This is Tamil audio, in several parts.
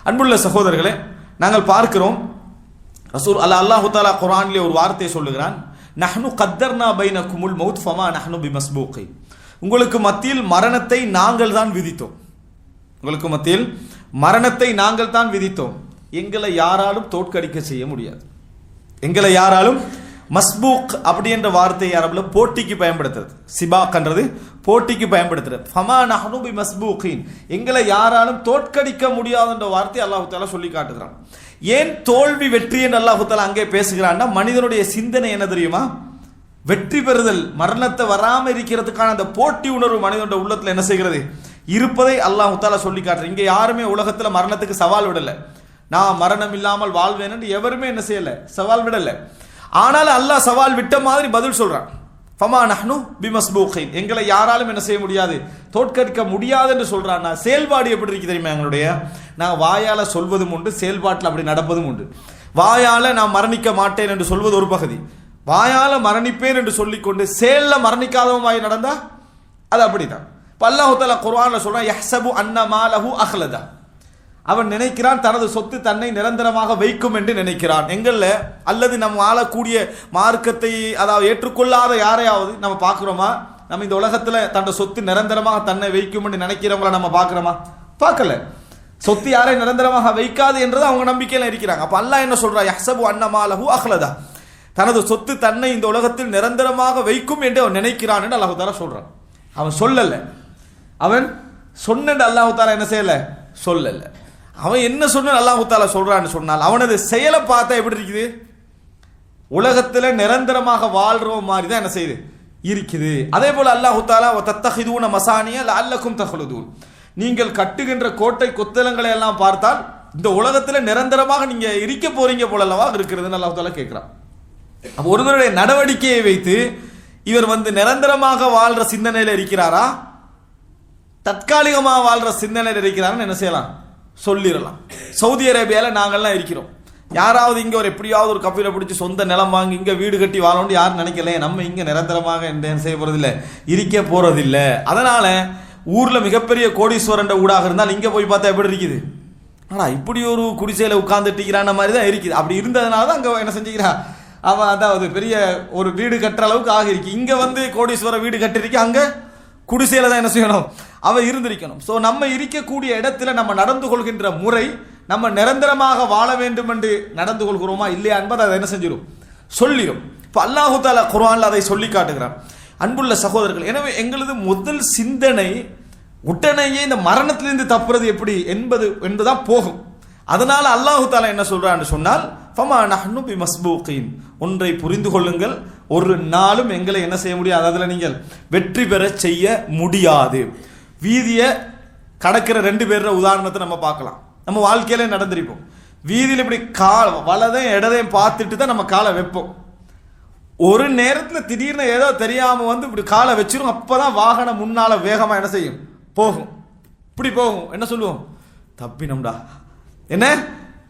அன்புள்ள சகோதரர்களே, நாங்கள் பார்க்கிறோம் ரசூல் அல்லாஹு தஆலா குர்ஆனிலே ஒரு வார்த்தையை சொல்லுகிறான், நஹ்னு கத்தர்னா பைனகுமுல் மௌத் ஃபமா நஹ்னு பிமஸ்பூகின். உங்களுக்கு மத்தியில் மரணத்தை நாங்கள் தான் விதித்தோம். உங்களுக்கு மத்தியில் மரணத்தை நாங்கள் தான் விதித்தோம். எங்களை யாராலும் தோற்கடிக்க செய்ய முடியாது. எங்களை யாராலும் மஸ்பூக் அப்படி என்ற வார்த்தை அரபுல போட்டிக்கு பயன்படுத்துறது. சிபாக்ன்றது போட்டிக்கு பயன்படுத்துறது. ஃபமா நஹ்னு பிமஸ்பூகின், எங்களை யாராலும் தோற்கடிக்க முடியாது என்ற வார்த்தை அல்லாஹ் தஆலா சொல்லி காட்டுகிறான். ஏன் தோல்வி வெற்றி என்று அல்லாஹ் தஆலா அங்கே பேசுகிறான்னா, மனிதனுடைய சிந்தனை என்ன தெரியுமா? வெற்றி பெறுதல், மரணத்தை வராம இருக்கிறதுக்கான அந்த போட்டி உணர்வு மனிதனுடைய உள்ளத்துல என்ன செய்கிறது இருப்பதை அல்லாஹ் தஆலா சொல்லி காட்டுறான். இங்க யாருமே உலகத்துல மரணத்துக்கு சவால் விடல. நான் மரணம் இல்லாமல் வாழ்வேன் என்று எவருமே என்ன செய்யல, சவால் விடல. ஆனால் அல்லாஹ் சவால் விட்ட மாதிரி பதில் சொல்றான். ஃபமா நஹ்னு பிமஸ்பூகின், எங்களை யாராலும் என்ன செய்ய முடியாது, தோற்கடிக்க முடியாது என்று சொல்றான். செயல்பாடு எப்படி இருக்கு தெரியுமா? எங்களுடைய நான் வாயால சொல்வதும் உண்டு, செயல்பாட்டில் அப்படி நடப்பதும் உண்டு. வாயால நான் மரணிக்க மாட்டேன் என்று சொல்வது ஒரு பகுதி, வாயால மரணிப்பேன் என்று சொல்லிக்கொண்டு செயல்ல மரணிக்காதவமாய் நடந்தா அது அப்படிதான். அல்லாஹ் தஆலா குர்ஆன்ல சொல்றான், யஹ்ஸபு அன்ன மாலஹு அஹ்லதா, அவன் நினைக்கிறான் தனது சொத்து தன்னை நிரந்தரமாக வைக்கும் என்று நினைக்கிறான். எங்கள்ல அல்லது நம்ம ஆளக்கூடிய மார்க்கத்தை அதாவது ஏற்றுக்கொள்ளாத யாரையாவது நம்ம பார்க்கிறோமா? நம்ம இந்த உலகத்துல தன்னோட சொத்து நிரந்தரமாக தன்னை வைக்கும் என்று நினைக்கிறவங்கள நம்ம பார்க்கிறோமா? பார்க்கல. சொத்து யாரை நிரந்தரமாக வைக்காது என்றது அவங்க நம்பிக்கையில இருக்கிறாங்க. அப்ப அல்லாஹ் என்ன சொல்றா, யஹ்ஸபு அன்ன மாலஹு அஹ்லதா, தனது சொத்து தன்னை இந்த உலகத்தில் நிரந்தரமாக வைக்கும் என்று அவன் நினைக்கிறான் என்று அல்லாஹ் தஆலா சொல்றான். அவன் சொல்லல, அவன் சொன்ன அல்லாஹ் தஆலா என்ன செய்யல, சொல்லல. அவன் என்ன சொன்ன அல்லாஹ் தஆலா சொல்றான்னு சொன்னால் அவனது செயலை பார்த்தா எப்படி இருக்குது? உலகத்துல நிரந்தரமாக வாழ்ற மாதிரி தான் என்ன செய்யுது இருக்குது. அதே போல அல்லாஹ் தஆலா வதத்தஹிதுன மசானிய லஅல்லக்கும் தஹ்லுதூன், நீங்கள் கட்டுகின்ற கோட்டை கொத்தளங்களை எல்லாம் பார்த்தால் இந்த உலகத்துல நிரந்தரமாக நீங்க இருக்க போறீங்க போலவா இருக்கிறதுன்னு அல்லாஹ் தஆலா கேட்கிறான். அப்ப ஒருவருடைய நடவடிக்கையை வைத்து இவர் நிரந்தரமாக வாழ்ற சிந்தனையில இருக்கிறாரா, தற்காலிகமாக வாழ்ற சிந்தனையில இருக்கிறாருன்னு என்ன செய்யலாம், சொல்லிடலாம். சவுதி அரேபியால நாங்கள்லாம் இருக்கிறோம். யாராவது இங்க ஒரு எப்படியாவது ஒரு கப்பலை பிடிச்சி சொந்த நிலம் வாங்கி இங்க வீடு கட்டி வாழணும்னு யாரும் நினைக்கல. நம்ம இங்க நிரந்தரமாக என்ன செய்ய போறதில்லை, இருக்க போறதில்லை. அதனால ஊர்ல மிகப்பெரிய கோடீஸ்வரன் ஊடாக இருந்தால் இங்க போய் பார்த்தா எப்படி இருக்குது, ஆனா இப்படி ஒரு குடிசையில உட்கார்ந்துட்டிக்கிறான மாதிரி தான் இருக்குது. அப்படி இருந்ததுனால தான் அங்க என்ன செஞ்சுக்கிறான் அவன், அதாவது பெரிய ஒரு வீடு கட்டுற அளவுக்கு ஆகிருக்கு. இங்க கோடீஸ்வர வீடு கட்டிருக்கு, அங்க குடிசையில தான் என்ன செய்யணும், அவ இருந்திருக்கணும். சோ நம்ம இருக்கக்கூடிய இடத்துல நம்ம நடந்து கொள்கின்ற முறை நம்ம நிரந்தரமாக வாழ வேண்டும் என்று நடந்து கொள்கிறோமா இல்லையா என்பதை அதை என்ன செஞ்சிடும், சொல்லிடும். இப்ப அல்லாஹு தஆலா குர்ஆன்ல அதை சொல்லி காட்டுகிறான். அன்புள்ள சகோதரர்கள், எனவே எங்களது முதல் சிந்தனை உடனேயே இந்த மரணத்திலிருந்து தப்புறது எப்படி என்பதுதான் போகும். அதனால அல்லாஹு தஆலா என்ன சொல்றான்னு சொன்னால், ஃபமா நஹ்னு பிமஸ்பூகின், ஒன்றை புரிந்து கொள்ளுங்கள், ஒரு நாளும் எங்களை என்ன செய்ய முடியாது, அதில் நீங்கள் வெற்றி பெற செய்ய முடியாது. வீதிய கடக்கிற 2 பேர உதாரணத்தை நம்ம பார்க்கலாம். நம்ம வாழ்க்கையில நடந்திருப்போம். வீதியில் இப்படி வலதையும் இடதையும் பார்த்துட்டு தான் நம்ம காலை வைப்போம். ஒரு நேரத்தில் திடீர்னு ஏதோ தெரியாம இப்படி காலை வச்சிரும். அப்பதான் வாகனம் முன்னால வேகமா என்ன செய்யும், போகும். இப்படி போகும். என்ன சொல்லுவோம், தப்பினோம்டா, என்ன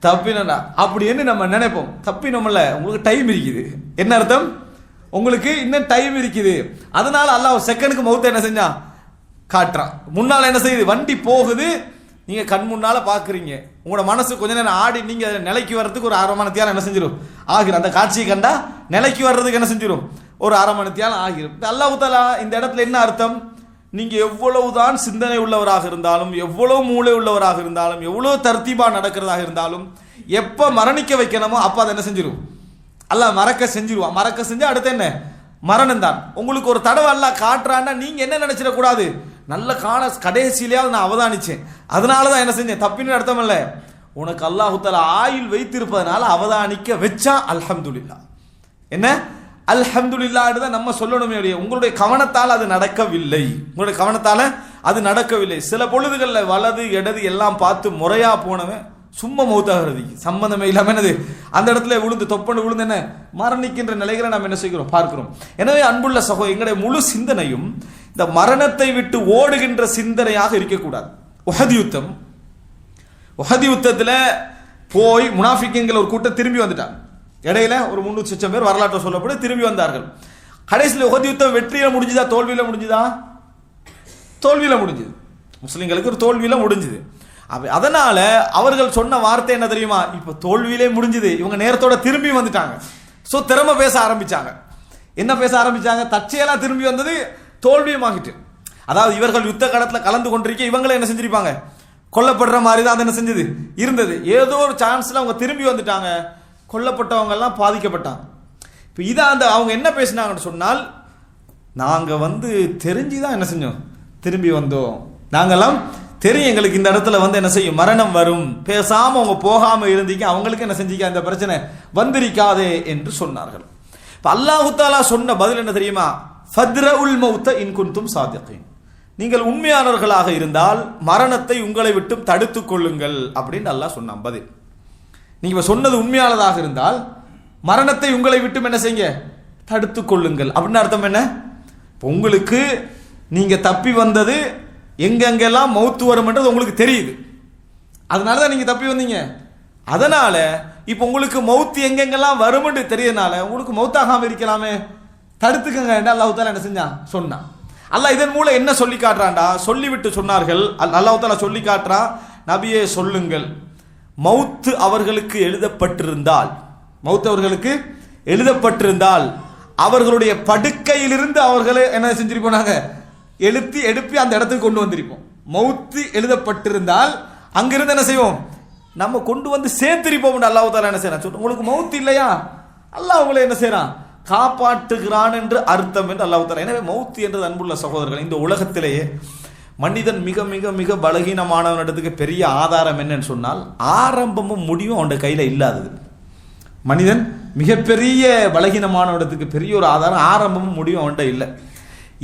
தப்பினா அப்படின்னு நம்ம நினைப்போம். தப்பினோம்ல, உங்களுக்கு டைம் இருக்குது. என்ன அர்த்தம், உங்களுக்கு இன்னும் டைம் இருக்குது. அதனால அல்லாஹ் செகண்டுக்கு மௌத்தை என்ன செஞ்சான், காட்டுறான். முன்னால என்ன செய்யுது, வண்டி போகுது, நீங்க கண் முன்னால பாக்குறீங்க. உங்களோட மனசு கொஞ்ச நேரம் ஆடி நீங்க நிலைக்கு வர்றதுக்கு ஒரு 1/2 மணி நேரம் என்ன செஞ்சிடும் ஆகிரும். அந்த காட்சியை கண்டா நிலைக்கு வர்றதுக்கு என்ன செஞ்சிடும், ஒரு 1/2 மணி நேரம் ஆகிரும். அல்லாஹ் தஆலா இந்த இடத்துல என்ன அர்த்தம், நீங்க எவ்வளவுதான் சிந்தனை உள்ளவராக இருந்தாலும், எவ்வளவு மூளை உள்ளவராக இருந்தாலும், எவ்வளவு தர்த்தீபா நடக்கிறதாக இருந்தாலும், எப்ப மரணிக்க வைக்கணுமோ அப்ப அதை என்ன செஞ்சிடும், அல்லாஹ் மறக்க செஞ்சிருவான். மறக்க செஞ்சா அடுத்து என்ன, மரணம் தான். உங்களுக்கு ஒரு தடவை அல்லாஹ் காட்டுறான்னா நீங்க என்ன நினைச்சிடக்கூடாது, நல்ல கடைசியிலேயாவது நான் அவதானிச்சேன், அதனாலதான் என்ன செஞ்சேன், தப்பின்னு அர்த்தம் இல்ல. உனக்கு அல்லாஹ் தஆலா ஆயுள் வைத்திருப்பதனால அவதானிக்க வச்சா அல்ஹம்துலில்லாஹ். என்ன அல்ஹம்துலில்லாஹ் தான் நம்ம சொல்லணுமே. உங்களுடைய கவனத்தால் அது நடக்கவில்லை, உங்களுடைய கவனத்தால அது நடக்கவில்லை. சில பொழுதுகள்ல வலது இடது எல்லாம் பார்த்து முறையா போனவன் சும்மா மௌத்தாகிறது சம்பந்தமே இல்லாம என்னது அந்த இடத்துல விழுந்து தொப்பண்டு விழுந்து என்ன மரணிக்கின்ற நிலைகளை நம்ம என்ன செய்கிறோம், பார்க்கிறோம். எனவே அன்புள்ள சகோதரர், எங்களுடைய முழு சிந்தனையும் இந்த மரணத்தை விட்டு ஓடுகின்ற சிந்தனையாக இருக்கக்கூடாது. உஹது யுத்தத்துல போய் முனாஃபிக்குங்கிற ஒரு கூட்டம் திரும்பி வந்துட்டாங்க. இடையில ஒரு 300 லட்சம் பேர் வரலாற்று சொல்லப்பட்டு திரும்பி வந்தார்கள். கடைசியில் உஹது யுத்தம் வெற்றியில முடிஞ்சுதா தோல்வியில முடிஞ்சுதா? தோல்வியில முடிஞ்சது. முஸ்லிம்களுக்கு ஒரு தோல்வியில முடிஞ்சது. அதனால அவர்கள் சொன்ன வார்த்தை என்ன தெரியுமா? இப்ப தோல்வியிலே முடிஞ்சது, இவங்க நேரத்தோட திரும்பி வந்துட்டாங்க. சோ திறமை பேச ஆரம்பிச்சாங்க. என்ன பேச ஆரம்பிச்சாங்க? தற்செயலா திரும்பி வந்தது தோல்வியும் ஆகிட்டு. அதாவது இவர்கள் யுத்த களத்துல கலந்து கொண்டிருக்க இவங்களை என்ன செஞ்சிருப்பாங்க? கொல்லப்படுற மாதிரி தான் என்ன செஞ்சது இருந்தது. ஏதோ ஒரு சான்ஸ்ல அவங்க திரும்பி வந்துட்டாங்க. கொல்லப்பட்டவங்க எல்லாம் பாதிக்கப்பட்டாங்க. இப்போ இதை அவங்க என்ன பேசினாங்கன்னு சொன்னால், நாங்க தெரிஞ்சுதான் என்ன செஞ்சோம், திரும்பி வந்தோம். நாங்கெல்லாம் தெரியும் எங்களுக்கு இந்த இடத்துல என்ன செய்யும், மரணம் வரும். பேசாம அவங்க போகாம இருந்தீங்க, அவங்களுக்கு என்ன செஞ்சீங்க, அந்த பிரச்சனை வந்திருக்காதே என்று சொன்னார்கள். இப்ப அல்லாஹு தஆலா சொன்ன பதில் என்ன தெரியுமா? ஃபத்ரஉல் மௌத இன் குன்தும் சாதிகீன். நீங்கள் உண்மையானவர்களாக இருந்தால் மரணத்தை உங்களை விட்டு தடுத்துக் கொள்ளுங்கள் அப்படின்னு அல்லாஹ் சொன்னான் பதில். நீங்க சொன்னது உண்மையானதாக இருந்தால் மரணத்தை உங்களை விட்டு என்ன செய்யுங்க, தடுத்துக் கொள்ளுங்கள். அப்படின்னு அர்த்தம் என்ன? உங்களுக்கு நீங்க தப்பி வந்தது எங்கெங்கெல்லாம் மௌத்து வரும் என்றது உங்களுக்கு தெரியுது, அதனாலதான் நீங்க தப்பி வந்தீங்க. அதனால இப்ப உங்களுக்கு மௌத்து எங்கெங்கெல்லாம் வரும் என்று தெரியறதுனால உங்களுக்கு மௌத்தாகாம இருக்கலாமே, தடுத்துக்கங்க என்று அல்லாஹ் தஆலா என்ன செஞ்சான் சொன்னான். அல்லாஹ் இதன் மூலம் என்ன சொல்லி காட்டுறான்டா, சொல்லிவிட்டு சொன்னார்கள். அல்லாஹ் தஆலா சொல்லி காட்டுறான், நபியே சொல்லுங்கள், மௌத்து அவர்களுக்கு எழுதப்பட்டிருந்தால், மௌத்து அவர்களுக்கு எழுதப்பட்டிருந்தால் அவர்களுடைய படுக்கையிலிருந்து அவர்களை என்ன செஞ்சிருப்போம், நாங்க எழுப்பி அந்த இடத்துக்கு கொண்டு வந்திருப்போம். மௌத்து எழுதப்பட்டிருந்தால் அங்கிருந்து என்ன செய்வோம், நம்ம கொண்டு வந்து சேர்த்திருப்போம். அல்லாஹ் தஆலா என்ன செய்யறான், உங்களுக்கு மௌத்து இல்லையா, அல்லாஹ் உங்களை என்ன செய்யறான், காப்பாற்றுகிறான் என்று அர்த்தம் என்று அல்லாஹ் தஆலா. எனவே மௌத்து என்றது அன்புள்ள சகோதரர்கள், இந்த உலகத்திலேயே மனிதன் மிக மிக மிக பலகீனமானவனிடத்துக்கு பெரிய ஆதாரம் என்னன்னு சொன்னால், ஆரம்பமும் முடிவும் அவனுடைய கையில இல்லாதது. மனிதன் மிகப்பெரிய பலகீனமானவனிடத்துக்கு பெரிய ஒரு ஆதாரம் ஆரம்பமும் முடிவும் அவன்கிட்ட இல்லை.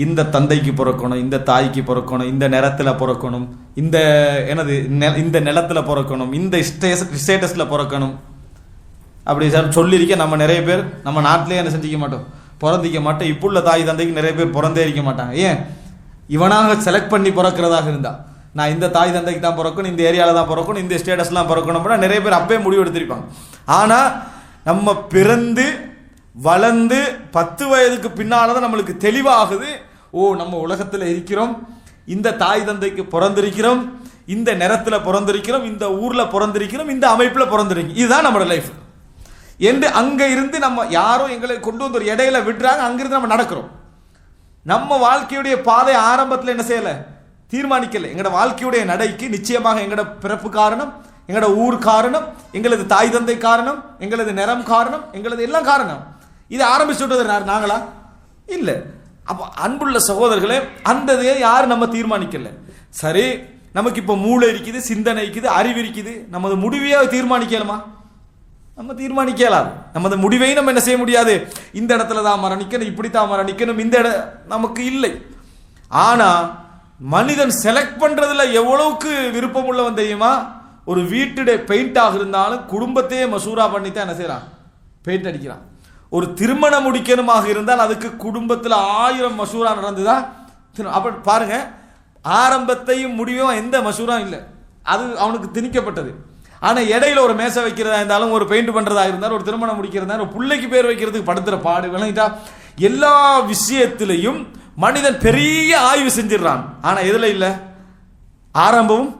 இந்த தந்தைக்கு பிறக்கணும், இந்த தாய்க்கு பிறக்கணும், இந்த நிறத்தில் பிறக்கணும், இந்த இந்த நிலத்தில் பிறக்கணும், இந்த ஸ்டேட்டஸ்ல பிறக்கணும் அப்படி சார் சொல்லியிருக்க நம்ம நிறைய பேர் நம்ம நாட்டிலே என்ன செஞ்சிக்க மாட்டோம், பிறந்திக்க மாட்டோம். இப்போ உள்ள தாய் தந்தைக்கு நிறைய பேர் பிறந்தே இருக்க மாட்டாங்க. ஏன்? இவனாக செலக்ட் பண்ணி பிறக்கிறதாக இருந்தா, நான் இந்த தாய் தந்தைக்கு தான் பிறக்கணும், இந்த ஏரியாவில் தான் பிறக்கணும், இந்த ஸ்டேட்டஸ்லாம் பிறக்கணும், நிறைய பேர் அப்பவே முடிவு எடுத்திருப்பாங்க. ஆனா நம்ம பிறந்து வளர்ந்து 10 வயதுக்கு பின்னால்தான் நம்மளுக்கு தெளிவாகுது, ஓ நம்ம உலகத்தில் இருக்கிறோம், இந்த தாய் தந்தைக்கு பிறந்திருக்கிறோம், இந்த நிறத்துல பிறந்திருக்கிறோம், இந்த ஊர்ல பிறந்திருக்கிறோம், இந்த அமைப்புல பிறந்திருக்கிறோம், இதுதான் நம்மளோட லைஃப் என்று அங்க இருந்து நம்ம யாரோ எங்களை கொண்டு வந்து ஒரு இடையில விடுறாங்க, அங்கிருந்து நம்ம நடக்கிறோம். நம்ம வாழ்க்கையுடைய பாதை ஆரம்பத்தில் என்ன செய்யல, தீர்மானிக்கல. எங்களோட வாழ்க்கையுடைய நடைக்கு நிச்சயமாக எங்களோட பிறப்பு காரணம், எங்களோட ஊர் காரணம், எங்களது தாய் தந்தை காரணம், எங்களது நிறம் காரணம், எங்களது எல்லாம் காரணம். இது ஆரம்பிச்சுட்டது நாங்களா? இல்ல. அப்ப அன்புள்ள சகோதரர்களே, அந்த யாரும் நம்ம தீர்மானிக்கல. சரி, நமக்கு இப்ப மூளை இருக்குது, சிந்தனை இருக்குது, அறிவு இருக்குது, நமது முடிவையே தீர்மானிக்கலாமா? நம்ம தீர்மானிக்கலாம். நமது முடிவை நம்ம என்ன செய்ய முடியாது, இந்த இடத்துல தான் மரணிக்கணும், இப்படித்தான் மரணிக்கணும், இந்த நமக்கு இல்லை. ஆனா மனிதன் செலக்ட் பண்றதுல எவ்வளவுக்கு விருப்பம் உள்ளவன் தெரியுமா? ஒரு வீட்டுடைய பெயிண்டாக இருந்தாலும் குடும்பத்தையே மசூரா பண்ணித்தான் என்ன செய்யறான், பெயிண்ட் அடிக்கிறான். ஒரு திருமணம் முடிக்கணுமாக இருந்தால் அதுக்கு குடும்பத்தில் 1000 மசூரா நடந்துதான். அப்ப பாருங்க, ஆரம்பத்தையும் முடிவும் எந்த மசூரா இல்லை, அது அவனுக்கு திணிக்கப்பட்டது. ஆனா இடையில ஒரு மேசை வைக்கிறதா இருந்தாலும், ஒரு பெயிண்ட் பண்றதா இருந்தாலும், ஒரு திருமணம் முடிக்கிறதா, ஒரு பிள்ளைக்கு பேர் வைக்கிறதுக்கு படுத்துற பாடு விளங்கிட்டா, எல்லா விஷயத்திலையும் மனிதன் பெரிய ஆய்வு செஞ்சிடறான். ஆனா எதுல இல்ல, ஆரம்பமும்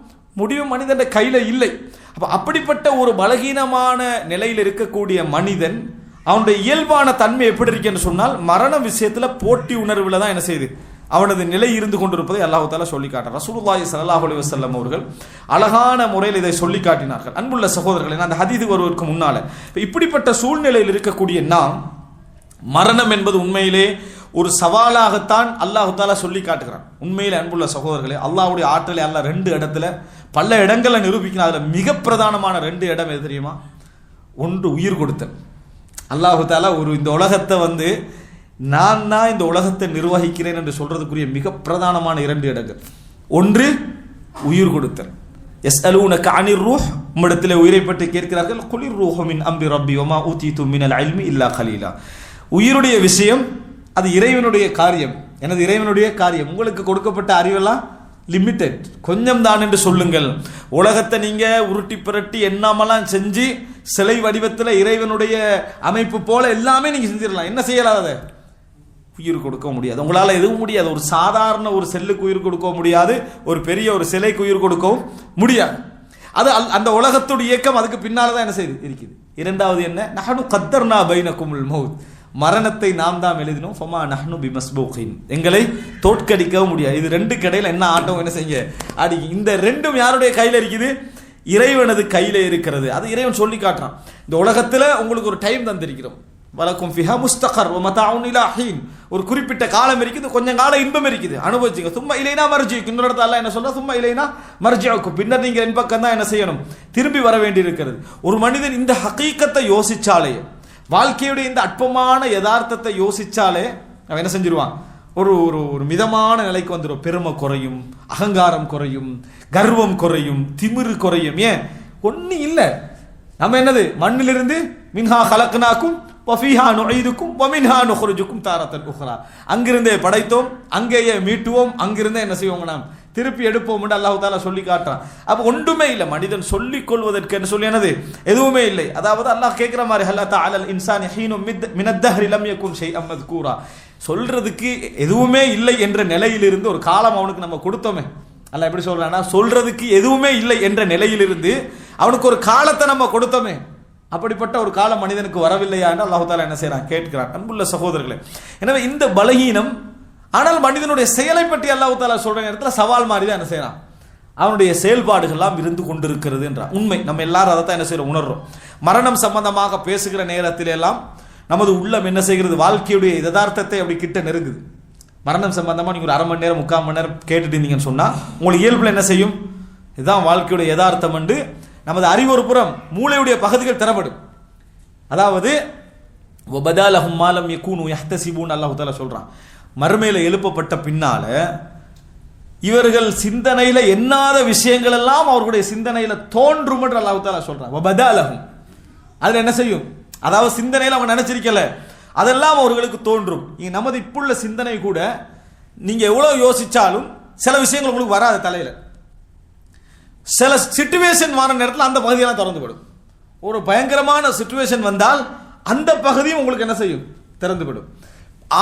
முடிவும் மனிதன் கையில இல்லை. அப்ப அப்படிப்பட்ட ஒரு பலகீனமான நிலையில் இருக்கக்கூடிய மனிதன், அவனுடைய இயல்பான தன்மை எப்படி இருக்குன்னு சொன்னால், மரண விஷயத்துல போட்டி உணர்வுல தான் என்ன செய்யுது, அவனது நிலை இருந்து கொண்டிருப்பதை அல்லாஹ் தஆலா சொல்லி காட்டுறார். ரசூலுல்லாஹி ஸல்லல்லாஹு அலைஹி வஸல்லம் அவர்கள் அழகான முறையில் இதை சொல்லி காட்டினார்கள். அன்புள்ள சகோதரர்களே, அந்த ஹதீஸ் வருவதற்கு முன்னால இப்படிப்பட்ட சூழ்நிலையில் இருக்கக்கூடிய நாம், மரணம் என்பது உண்மையிலே ஒரு சவாலாகத்தான் அல்லாஹ் தஆலா சொல்லி காட்டுகிறான். உண்மையிலே அன்புள்ள சகோதரர்களே, அல்லாஹ்வுடைய ஆற்றலை அல்லாஹ் 2 இடத்துல பல இடங்களை நிரூபிக்கிறான். அதுல மிக பிரதானமான 2 இடம் எது தெரியுமா? ஒன்று உயிர் கொடுத்தல். அல்லாஹ் தஆலா இந்த உலகத்தை நான் தான் இந்த உலகத்தை நிர்வகிக்கிறேன் என்று சொல்றதுக்குரிய மிக பிரதானமான 2 இடங்கள். ஒன்று உயிர் கொடுத்தல். யஸ்அலூனக அனிர் ரூஹ், உம்மிடத்திலே உயிரை பற்றி கேட்கிறார்கள். குலிர் ரூஹு மின் அம்ரி ரப்பி வமா ஊதீது மினல் இல்மி இல்லா கலீலா. உயிருடைய விஷயம் அது இறைவனுடைய காரியம், எனது இறைவனுடைய காரியம். உங்களுக்கு கொடுக்கப்பட்ட அறிவெல்லாம் லிமிட்டட், கொஞ்சம் தான் என்று சொல்லுங்கள். உலகத்தை நீங்க உருட்டி புரட்டி எண்ணாமலாம் செஞ்சு சிலை வடிவத்தில் இறைவனுடைய அமைப்பு போல எல்லாமே நீங்க செஞ்சிடலாம். என்ன செய்யலாத? உயிர் கொடுக்க முடியாது. உங்களால் எதுவும் முடியாது. ஒரு சாதாரண ஒரு செல்லுக்கு உயிர் கொடுக்க முடியாது, ஒரு பெரிய ஒரு சிலைக்கு உயிர் கொடுக்கவும் முடியாது. அது அந்த உலகத்துடைய இயக்கம் அதுக்கு பின்னால தான் என்ன செய்யுது இருக்குது. இரண்டாவது என்ன, நஹ்னு கத்தர்னா பைனகுமுல் மௌத், மரணத்தை நாம் தான் எழுதினோம், ஃபமா நஹ்னு பிமஸ்பூகின், எங்களை தோற்கடிக்கவும் முடியாது. இது ரெண்டு கடையில் என்ன ஆட்டம் என்ன செய்ய அடி. இந்த ரெண்டும் யாருடைய கையில் இருக்குது, இறைவனது கையில இருக்கிறது. அது இறைவன் சொல்லி காட்டுறான். இந்த உலகத்துல உங்களுக்கு ஒரு டைம் தந்திருக்கிறோம், வலக்கும் ஃபிஹா முஸ்தகர் வ மதாஉன் இலா ஹீன், ஒரு குறிப்பிட்ட காலம் இருக்குது, கொஞ்சம் காலம் இன்பம் இருக்குது, அனுபவிச்சுங்க. சும்மா இலைனா மர்ஜிக்கும், இன்னொரு இடத்துல அல்லாஹ் என்ன சொல்றா, சும்மா இலைனா மர்ஜிக்கும், பின்னர் நீங்க என் பக்கம் தான் என்ன செய்யணும், திரும்பி வர வேண்டி இருக்கிறது. ஒரு மனிதன் இந்த ஹகீகத்தை யோசிச்சாலே, வாழ்க்கையுடைய இந்த அற்பமான யதார்த்தத்தை யோசிச்சாலே அவன் என்ன செஞ்சிருவான், ஒரு ஒரு ஒரு மிதமான நிலைக்கு வந்துடும். பெருமை குறையும், அகங்காரம் குறையும், கர்வம் குறையும், திமிரு குறையும். ஏன் ஒண்ணு இல்ல, நம்ம என்னது, மண்ணிலிருந்து மின்ஹா கலக்னாக்கும் வஃபீஹா நுஈதுக்கும் வமின்ஹா நுக்ரிஜுக்கும் தாரத்தன் உக்ரா, அங்கிருந்தே படைத்தோம், அங்கேயே மீட்டுவோம், அங்கிருந்தே என்ன செய்வோம், நாம் திருப்பி எடுப்போம் என்று அல்லாஹ் தஆலா சொல்லி காட்டுறான். அப்ப ஒன்றுமே இல்லை, மனிதன் சொல்லிக் கொள்வதற்கு என்ன சொல்லி என்னது எதுவுமே இல்லை. அதாவது அல்லாஹ் கேட்கிற மாதிரி ஹல்லா தஆலல் இன்சானி ஹீனும் மினத் தஹ்ரி லம் யகுன் ஷைஅம் மذ்கூரா, சொல்றதுக்கு எதுவுமே இல்லை என்ற நிலையிலிருந்து ஒரு காலம் அவனுக்கு நம்ம கொடுத்தோமே. அல்லாஹ் எப்படி சொல்றானா, சொல்றதுக்கு எதுவுமே இல்லை என்ற நிலையிலிருந்து அவனுக்கு ஒரு காலத்தை நம்ம கொடுத்தோமே, அப்படிப்பட்ட ஒரு காலம் மனிதனுக்கு வரவில்லையா என்று அல்லாஹ் தஆலா என்ன செய்யறான், கேட்கிறான். அன்புள்ள சகோதரர்களே, எனவே இந்த பலகீனம், ஆனால் மனிதனுடைய செயலை பற்றி அல்லாஹ் தஆலா சொல்ற நேரத்தில் சவால் மாதிரி தான் என்ன செய்யறான், அவனுடைய செயல்பாடுகள் எல்லாம் இருந்து கொண்டிருக்கிறது என்ற உண்மை நம்ம எல்லாரும் அதை தான் என்ன செய்யறோம், உணர்றோம். மரணம் சம்பந்தமாக பேசுகிற நேரத்தில் எல்லாம் நமது உள்ளம் என்ன செய்கிறது, வாழ்க்கையுடைய யதார்த்தத்தை அப்படி கிட்ட நெருங்குது. மரணம் சம்பந்தமா நீங்க ஒரு அரை மணி நேரம் 3/4 மணி நேரம் கேட்டுட்டு இருந்தீங்கன்னு சொன்னா உங்களுக்கு இயல்புல என்ன செய்யும், இதுதான் வாழ்க்கையுடைய யதார்த்தம் என்று நமது அறிவொரு புறம் மூளையுடைய பகுதிகள் திறப்படும். அதாவது வபதாலஹும் மாலம் யகூனு யஹ்தஸிபூன், அல்லாஹ் தஆலா சொல்றான், மறுமையில எழுப்பப்பட்ட பின்னால இவர்கள் சிந்தனையில எண்ணாத விஷயங்கள் எல்லாம் அவர்களுடைய சிந்தனையில தோன்றும் என்று அல்லாஹ் தஆலா சொல்றான். வபதாலஹும், அதுல என்ன செய்யும், அதாவது சிந்தனையில அவங்க நினைச்சிருக்கல, அதெல்லாம் அவர்களுக்கு தோன்றும். நமது இப்புள்ள சிந்தனை கூட நீங்க எவ்வளவு யோசிச்சாலும் சில விஷயங்கள் உங்களுக்கு வராது தலையில. சில சிச்சுவேஷன் வர நேரத்தில் அந்த பகுதியெல்லாம் திறந்துவிடும். ஒரு பயங்கரமான சிச்சுவேஷன் வந்தால் அந்த பகுதியும் உங்களுக்கு என்ன செய்யும், திறந்துவிடும்.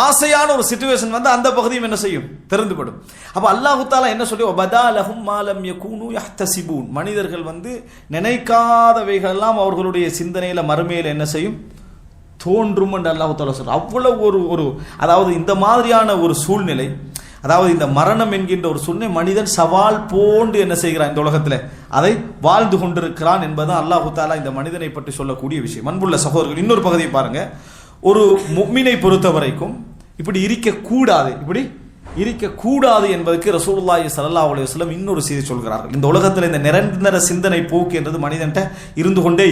ஆசையான ஒரு சிச்சுவேஷன் வந்து அந்த பகுதியும் என்ன செய்யும், திறந்துவிடும். அப்ப அல்லாஹ் தஆலா என்ன சொல்லி, வபதாலஹும் மாலம் யகூனு யஹ்தஸிபூன், மனிதர்கள் வந்து நினைக்காதவைகள் எல்லாம் அவர்களுடைய சிந்தனையில மறுமையில என்ன செய்யும், தோன்றும் என்று அல்லாஹ் தஆலா சொல்றார். அவ்வளவு ஒரு அதாவது இந்த மாதிரியான ஒரு சூழ்நிலை, அதாவது இந்த மரணம் என்கின்ற ஒரு சூழ்நிலை மனிதன் சவால் போன்று என்ன செய்கிறான், இந்த உலகத்தில் அதை வாழ்ந்து கொண்டிருக்கிறான் என்பதுதான் அல்லாஹ் தஆலா இந்த மனிதனை பற்றி சொல்லக்கூடிய விஷயம். அன்புள்ள சகோதரர்கள், இன்னொரு பகுதியை பாருங்க. ஒரு முஃமினை பொறுத்த வரைக்கும் இப்படி இருக்கக்கூடாது என்பதற்கு ரசூலுல்லாஹி ஸல்லல்லாஹு அலைஹி வஸல்லம் இன்னொரு செய்தி சொல்கிறார்கள். இந்த உலகத்தில் இந்த நிரந்தர சிந்தனை போக்கு என்றது மனிதன்ட்ட இருந்து கொண்டே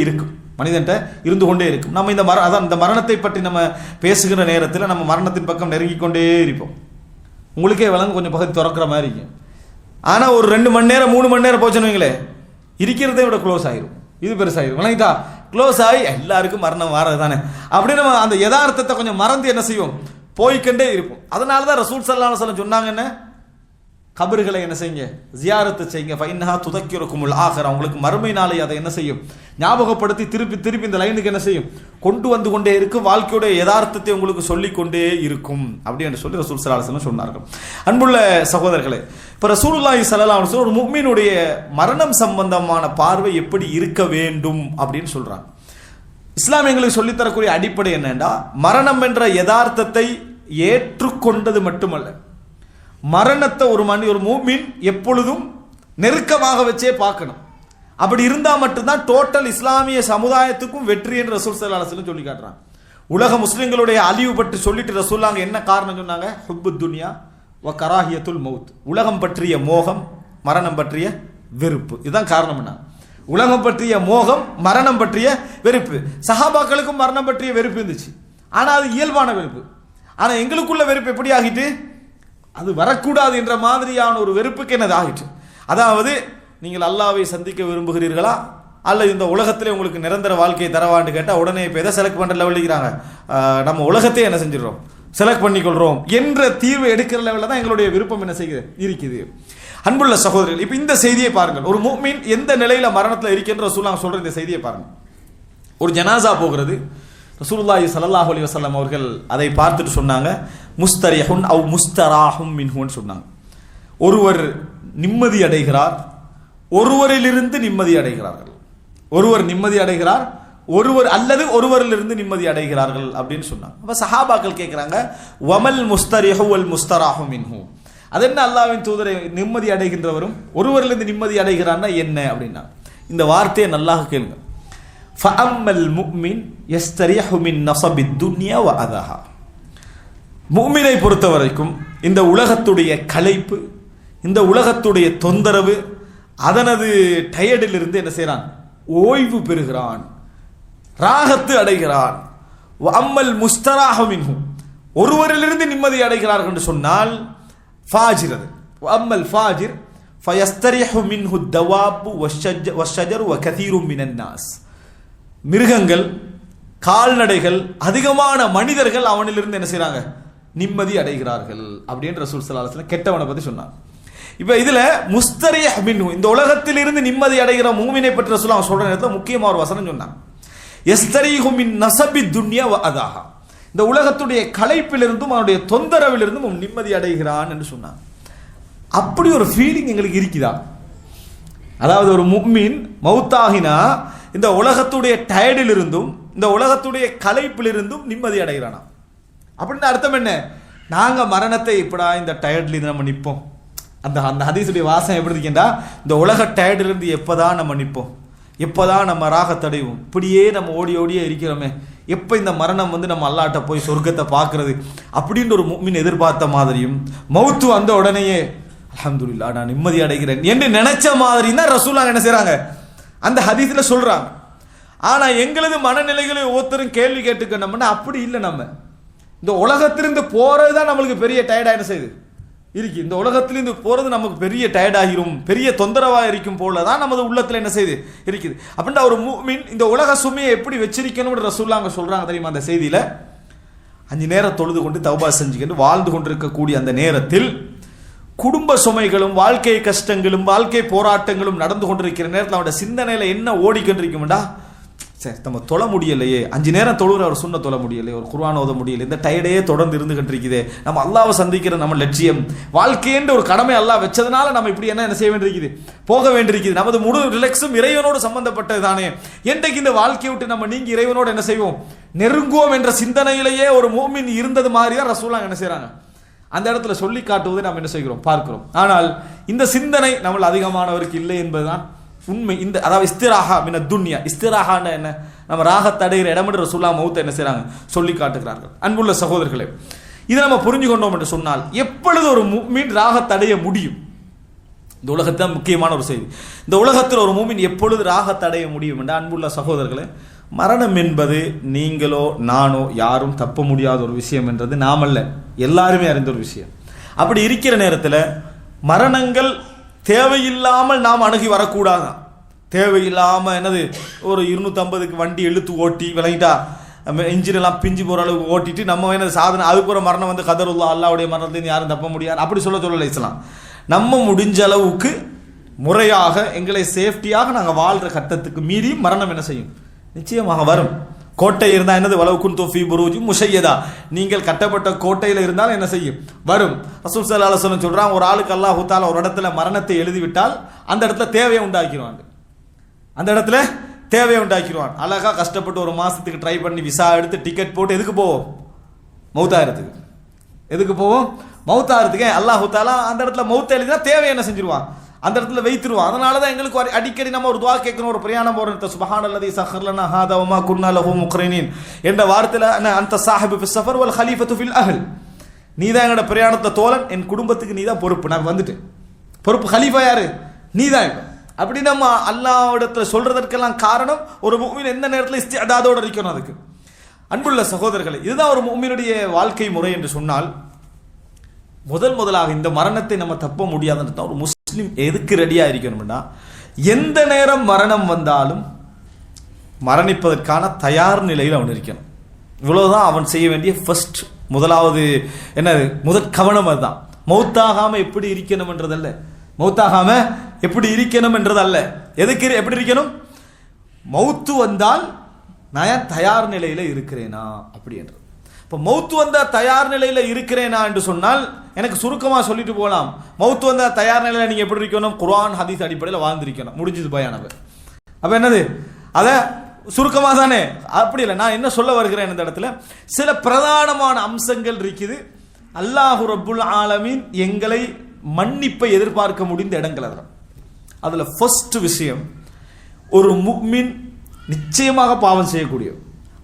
இருக்கும். நம்ம இந்த மரணத்தை பற்றி நம்ம பேசுகிற நேரத்தில் நம்ம மரணத்தின் பக்கம் நெருங்கிக் கொண்டே இருப்போம். உங்களுக்கே விலங்கு கொஞ்சம் பகுதி திறக்கிற மாதிரி இருக்கும். ஆனால் ஒரு 2 மணி நேரம் 3 மணி நேரம் போச்சுன்னு வைங்களேன், இருக்கிறதே விட க்ளோஸ் ஆயிரும், இது பெருசாயிரும். விளங்கிட்டா, க்ளோஸ் ஆகி எல்லாருக்கும் மரணம் வாரது தானே, அப்படின்னு நம்ம அந்த யதார்த்தத்தை கொஞ்சம் மறந்து என்ன செய்வோம், போய்கொண்டே இருப்போம். அதனால தான் ரசூல் ஸல்லல்லாஹு அலைஹி வஸல்லம் சொன்னாங்க, என்ன கபர்களை என்ன செய்யுங்க, ஜியாரத்து செய்யுங்க, ஃபைன்னஹா துதக்கிருக்குமுல் ஆகிரா, உங்களுக்கு மறுமை நாளை அதை என்ன செய்யும், ஞாபகப்படுத்தி திருப்பி இந்த லைனுக்கு என்ன செய்யும், கொண்டு வந்து கொண்டே இருக்கும். வாழ்க்கையுடைய யதார்த்தத்தை உங்களுக்கு சொல்லிக் கொண்டே இருக்கும் அப்படி என்று சொல்லி ரசூல் ஸல்லல்லாஹு அலைஹி வஸல்லம் சொன்னார்கள். அன்புள்ள சகோதரர்களே, இப்போ ரசூலுல்லாஹி ஸல்லல்லாஹு அலைஹி வஸல்லம் ஒரு முஃமினுடைய மரணம் சம்பந்தமான பார்வை எப்படி இருக்க வேண்டும் அப்படின்னு சொல்றாங்க. இஸ்லாம் எங்களுக்கு சொல்லித்தரக்கூடிய அடிப்படை என்னன்னா, மரணம் என்ற யதார்த்தத்தை ஏற்றுக்கொண்டது மட்டுமல்ல, மரணத்தை ஒரு முஃமின் எப்பொழுதும் நெருக்கமாக வச்சே பார்க்கணும். அப்படி இருந்தா மட்டும்தான் டோட்டல் இஸ்லாமிய சமுதாயத்துக்கும் வெற்றி என்று ரசூல் ஸல்லல்லாஹு அலைஹி வஸல்லம் சொல்லி காட்டுறாங்க. உலக முஸ்லிம்களுடைய அழிவு பற்றி சொல்லிட்டு ரசூலுல்லாஹ் என்ன காரணம் சொன்னாங்க, ஹுப்புத் துன்யா வ கராஹியத்துல் மௌத், உலகம் பற்றிய மோகம், மரணம் பற்றிய வெறுப்பு, இதுதான் காரணம். என்ன, உலகம் பற்றிய மோகம், மரணம் பற்றிய வெறுப்பு. சஹாபாக்களுக்கும் மரணம் பற்றிய வெறுப்பு இருந்துச்சு, ஆனா அது இயல்பான வெறுப்பு. ஆனா எங்களுக்குள்ள வெறுப்பு எப்படி ஆகிட்டு, அது வரக்கூடாது என்ற மாதிரியான ஒரு வெறுப்புக்கு என்னது ஆகிட்டு. அதாவது நீங்கள் அல்லாஹ்வை சந்திக்க விரும்புகிறீர்களா, அல்லது இந்த உலகத்திலே உங்களுக்கு நிரந்தர வாழ்க்கையை தரவான்னு கேட்டால் உடனே இப்போ எதை செலக்ட் பண்ணுற லெவலில் இருக்கிறாங்க, நம்ம உலகத்தையே என்ன செஞ்சிடறோம், செலக்ட் பண்ணிக்கொள்கிறோம் என்ற தீர்வை எடுக்கிற லெவலில் தான் எங்களுடைய விருப்பம் என்ன செய்யுது, இருக்குது. அன்புள்ள சகோதரர்கள், இப்போ இந்த செய்தியை பாருங்கள். ஒரு முஃமின் எந்த நிலையில் மரணத்தில் இருக்கின்ற ரசூலுல்லாஹ் சொல்கிற இந்த செய்தியை பாருங்கள். ஒரு ஜனாசா போகிறது, ரசூலுல்லாஹி ஸல்லல்லாஹு அலைஹி வஸல்லம் அவர்கள் அதை பார்த்துட்டு சொன்னாங்க, முஸ்தரிஹுன் அவ் முஸ்தராஹும் மின்ஹுன்னு சொன்னாங்க. ஒருவர் நிம்மதி அடைகிறார், ஒருவரிலிருந்து நிம்மதி அடைகிறார்கள். ஒருவர் நிம்மதி அடைகிறார், ஒருவர் அல்லது ஒருவரிலிருந்து நிம்மதி அடைகிறார்கள் அப்படின்னு சொன்னாங்க. அப்ப சஹாபாக்கள் கேட்கிறாங்க, வமல் முஸ்தரிஹு வல் முஸ்தராஹு மின்ஹு, அது என்ன அல்லாஹ்வின் தூதரை நிம்மதி அடைகின்றவரும் ஒருவரிலிருந்து நிம்மதி அடைகிறான்னா என்ன அப்படின்னா, இந்த வார்த்தையை நல்லா கேளுங்க. ஃபஅம்மல் முஃமின் யஸ்தரிஹு மின் நஸபித் துன்யா வ அதஹா, முஃமினை பொறுத்தவரைக்கும் இந்த உலகத்துடைய களைப்பு, இந்த உலகத்துடைய தொந்தரவு, அதனது டயர்டிலிருந்து என்ன செய்யறான், ஓய்வு பெறுகிறான், ராகத்து அடைகிறான். அம்மல் முஸ்தராஹு மின்ஹு, ஒருவரிலிருந்து நிம்மதி அடைகிறார்கள் என்று சொன்னால் ஃபாஜிர், அது அம்மல் ஃபாஜிர் ஃபயஸ்தரிஹு மின்ஹு தவாபு வஷ்ஷஜரு வகதீரும் மினன் நாஸ், மிருகங்கள், கால்நடைகள், அதிகமான மனிதர்கள் அவனிலிருந்து என்ன செய்றாங்க, நிம்மதி அடைகிறார்கள் அப்படின்னு ரசூல் ஸல்லல்லாஹு அலைஹி வஸல்லம் கெட்டவனை பத்தி சொன்னாங்க. இப்ப இதுல முஸ்தரிஹ் மின்ஹு, இந்த உலகத்தில் இருந்து நிம்மதி அடைகிற மூமினை பற்றி ரசூல் அவங்க சொல்ற நேரத்தில் முக்கியமா ஒரு வசனம் சொன்னாங்க. யஸ்தரிஹு மின் நஸபி துன்யா வ அதஹா, இந்த உலகத்துடைய களைப்பிலிருந்தும் அவனுடைய தொந்தரவிலிருந்தும் நிம்மதி அடைகிறான் என்று சொன்னாங்க. அப்படி ஒரு ஃபீலிங் எங்களுக்கு இருக்குதா? அதாவது ஒரு முஃமின் மௌத்தாகினா இந்த உலகத்துடைய டயர்டிலிருந்தும் இந்த உலகத்துடைய களைப்பிலிருந்தும் நிம்மதி அடைகிறானா அப்படின்னு அர்த்தம் என்ன? நாங்க மரணத்தை இப்படா இந்த டயர்ட்ல இருந்து நம்ம நிற்போம், அந்த அந்த ஹதீஸுடைய வாசம் எப்படி இருக்கின்றா, இந்த உலக டயர்ட்ல இருந்து எப்பதான் நம்ம நிற்போம், எப்பதான் நம்ம ராகத்தடைவோம், இப்படியே நம்ம ஓடி ஓடியே இருக்கிறோமே, எப்போ இந்த மரணம் வந்து நம்ம அல்லாட்ட போய் சொர்க்கத்தை பார்க்கறது அப்படின்ற ஒரு முஃமின் எதிர்பார்த்த மாதிரியும், மௌத்து வந்த உடனேயே அல்ஹம்துலில்லாஹ் நான் நிம்மதி அடைகிறேன் என்று நினைச்ச மாதிரி தான் ரசூலுல்லாஹ் என்ன செய்றாங்க, அந்த ஹதீஸ்ல சொல்றாங்க. ஆனா எங்களது மனநிலைகளை ஒவ்வொருத்தரும் கேள்வி கேட்டுக்கணும்னா அப்படி இல்லை. நம்ம இந்த உலகத்திலிருந்து போறது தான் நம்மளுக்கு பெரிய டயர்டா என்ன செய்யுது இருக்கு, இந்த உலகத்திலிருந்து போறது நமக்கு பெரிய டயர்டாகிரும், பெரிய தொந்தரவா இருக்கும் போலதான் நமது உள்ளத்துல என்ன செய்யுது இருக்குது. அப்படின்னா ஒரு முஃமின் இந்த உலக சுமையை எப்படி வச்சிருக்கணும்னு ரசூலுல்லாஹ் அங்க சொல்றாங்க தெரியுமா? அந்த செய்தியில 5 நேரம் தொழுது கொண்டு தௌபா செஞ்சுக்கிட்டு வாழ்ந்து கொண்டிருக்கக்கூடிய அந்த நேரத்தில் குடும்ப சுமைகளும் வாழ்க்கை கஷ்டங்களும் வாழ்க்கை போராட்டங்களும் நடந்து கொண்டிருக்கிற நேரத்தில் அவனோட சிந்தனையில என்ன ஓடிக்கொண்டிருக்கும்டா, சரி நம்ம தொழ முடியலையே, 5 நேரம் தொழுகிற ஒரு சுண்ண தொழ முடியலையே, ஒரு குர்ஆன் ஓத முடியல, இந்த டயர்டே தொடர்ந்து இருந்துகிட்டு இருக்குதே, நம்ம அல்லாஹ்வை சந்திக்கிற நம்ம லட்சியம் வாழ்க்கைன்ற ஒரு கடமை அல்லாஹ் வச்சதுனால நம்ம இப்படி என்ன செய்ய வேண்டியிருக்குது, போக வேண்டியிருக்குது, நமது முழு ரிலாக்ஸும் இறைவனோடு சம்பந்தப்பட்டது தானே, என்றைக்கு இந்த வாழ்க்கையை விட்டு நம்ம நீங்க இறைவனோடு என்ன செய்வோம் நெருங்குவோம் என்ற சிந்தனையிலேயே ஒரு முஃமின் இருந்தது மாதிரி தான் ரசூலுல்லாஹ் என்ன செய்றாங்க அந்த இடத்துல சொல்லி காட்டுவதை நாம் என்ன செய்கிறோம் பார்க்கிறோம். ஆனால் இந்த சிந்தனை நம்ம அதிகமானவருக்கு இல்லை என்பதுதான் உண்மை. இந்த அதாவது இஸ்திராஹா மின துன்யா, இஸ்திராஹான்னு என்ன, நம்ம ராகத்தடைகிற இடம் என்று ரசூலுல்லாஹ் மௌத்தை என்ன செய்றாங்க சொல்லி காட்டுகிறார்கள். அன்புள்ள சகோதரர்களே, இதை நம்ம புரிஞ்சு கொண்டோம் என்று சொன்னால் எப்பொழுது ஒரு முஃமின் ராகத்தடைய முடியும், இந்த உலகத்தான் முக்கியமான ஒரு செய்தி, இந்த உலகத்தில் ஒரு முஃமின் எப்பொழுது ராகத்தடைய முடியும் என்ற அன்புள்ள சகோதரர்களே, மரணம் என்பது நீங்களோ நானோ யாரும் தப்ப முடியாத ஒரு விஷயம் என்றது நாமல்ல, எல்லாருமே அறிந்த ஒரு விஷயம். அப்படி இருக்கிற நேரத்தில் மரணங்கள் தேவையில்லாமல் நாம் அணுகி வரக்கூடாதான். தேவையில்லாமல் என்னது ஒரு 250க்கு வண்டி இழுத்து ஓட்டி விளங்கிட்டா இன்ஜின் எல்லாம் பிஞ்சு போகிற அளவுக்கு ஓட்டிட்டு நம்ம என்ன சாதனை அதுக்கு ஒரு மரணம் வந்து கதருல்லா அல்லாவுடைய மரணத்தின் யாரும் தப்ப முடியாது அப்படி சொல்லலை இஸ்லாம். நம்ம முடிஞ்ச அளவுக்கு முறையாக எங்களை சேஃப்டியாக நாங்கள் வாழ்கிற கட்டத்துக்கு மீறி மரணம் என்ன செய்யும், நிச்சயமாக வரும். கோட்டை இருந்தால் என்னது வலவுக்குன் தோஃபி புரூஜி முஷையதா, நீங்கள் கட்டப்பட்ட கோட்டையில் இருந்தால் என்ன செய்யும் வரும். ரசூல் ஸல்லல்லாஹு அலைஹி வஸல்லம் சொல்றாங்க, ஒரு ஆளுக்கு அல்லாஹ் தஆலா ஒரு இடத்துல மரணத்தை எழுதிவிட்டால் அந்த இடத்துல தேவையை உண்டாக்கிடுவான், அந்த இடத்துல தேவையை உண்டாக்கிடுவான். அழகா கஷ்டப்பட்டு ஒரு மாசத்துக்கு ட்ரை பண்ணி விசா எடுத்து டிக்கெட் போட்டு எதுக்கு போவோம், மௌத்தாயிரத்துக்கு. எதுக்கு போவோம், மௌத்தாயிரத்துக்கு. அல்லாஹ் தஆலா அந்த இடத்துல மௌத்தை எழுதினா தேவையை என்ன செஞ்சிருவான், அந்த இடத்துல வைத்துருவான். அதனால தான் எங்களுக்கு அடிக்கடி நம்ம ஒரு துஆ கேட்கணும், ஒரு பிரயாணம் போறோம், சுப்ஹானல்லதி சஹர் லனா ஹாதா வமா குன்னா லஹு முக்ரினீன் என்ற வார்த்தையில அந்த சாஹிபு ஃபிஸ் ஸஃபர் வல் கலீஃபத்து ஃபில் அஹ்ல், நீ தான் எங்களோட பிரயாணத்தை தோழன், என் குடும்பத்துக்கு நீ தான் பொறுப்பு, நான் வந்துட்டேன், பொறுப்பு கலீஃபா யாரு, நீ தான். அப்படி நம்ம அல்லாஹ்விடத்துல சொல்றதற்கெல்லாம் காரணம் ஒரு முஃமின் எந்த நேரத்தில் இஸ்திஅதாதோட இருக்கணும். அதுக்கு அன்புள்ள சகோதரர்களே, இதுதான் ஒரு முஃமினுடைய வாழ்க்கை முறை என்று சொன்னால், முதலாக இந்த மரணத்தை நம்ம தப்ப முடியாதுன்னு ஒரு முஸ்லிம் எதுக்கு ரெடியா இருக்கணும்னா, எந்த நேரம் மரணம் வந்தாலும் மரணிப்பதற்கான தயார் நிலையில் அவன் இருக்கணும். இவ்வளவுதான் அவன் செய்ய வேண்டிய ஃபர்ஸ்ட் முதலாவது என்னது முதற் கவனம். அதுதான் மௌத்தாகாம எப்படி இருக்கணும் என்றதல்ல, மௌத்தாகாம எப்படி இருக்கணும் என்றதல்ல, எதுக்கு எப்படி இருக்கணும், மௌத்து வந்தால் நான் தயார் நிலையில இருக்கிறேனா அப்படி என்றது. இப்போ மௌத்து வந்தா தயார் நிலையில இருக்கிறேனா என்று சொன்னால் எனக்கு சுருக்கமாக சொல்லிட்டு போகலாம். மௌத்து வந்தா தயார் நிலையில நீங்க எப்படி இருக்கணும்? குர்ஆன் ஹதீஸ் அடிப்படையில் வாழ்ந்திருக்கணும். முடிஞ்சது பயானது. அப்ப என்னது? அதை சுருக்கமாக தானே, அப்படி இல்லை. நான் என்ன சொல்ல வருகிறேன் இந்த இடத்துல, சில பிரதானமான அம்சங்கள் இருக்குது. அல்லாஹு ரப்புல் ஆலமீன் எங்களை மன்னிப்பை எதிர்பார்க்க முடிந்த இடங்கள் அதில். அதுல ஃபர்ஸ்ட் விஷயம், ஒரு முஃமின் நிச்சயமாக பாவம் செய்யக்கூடிய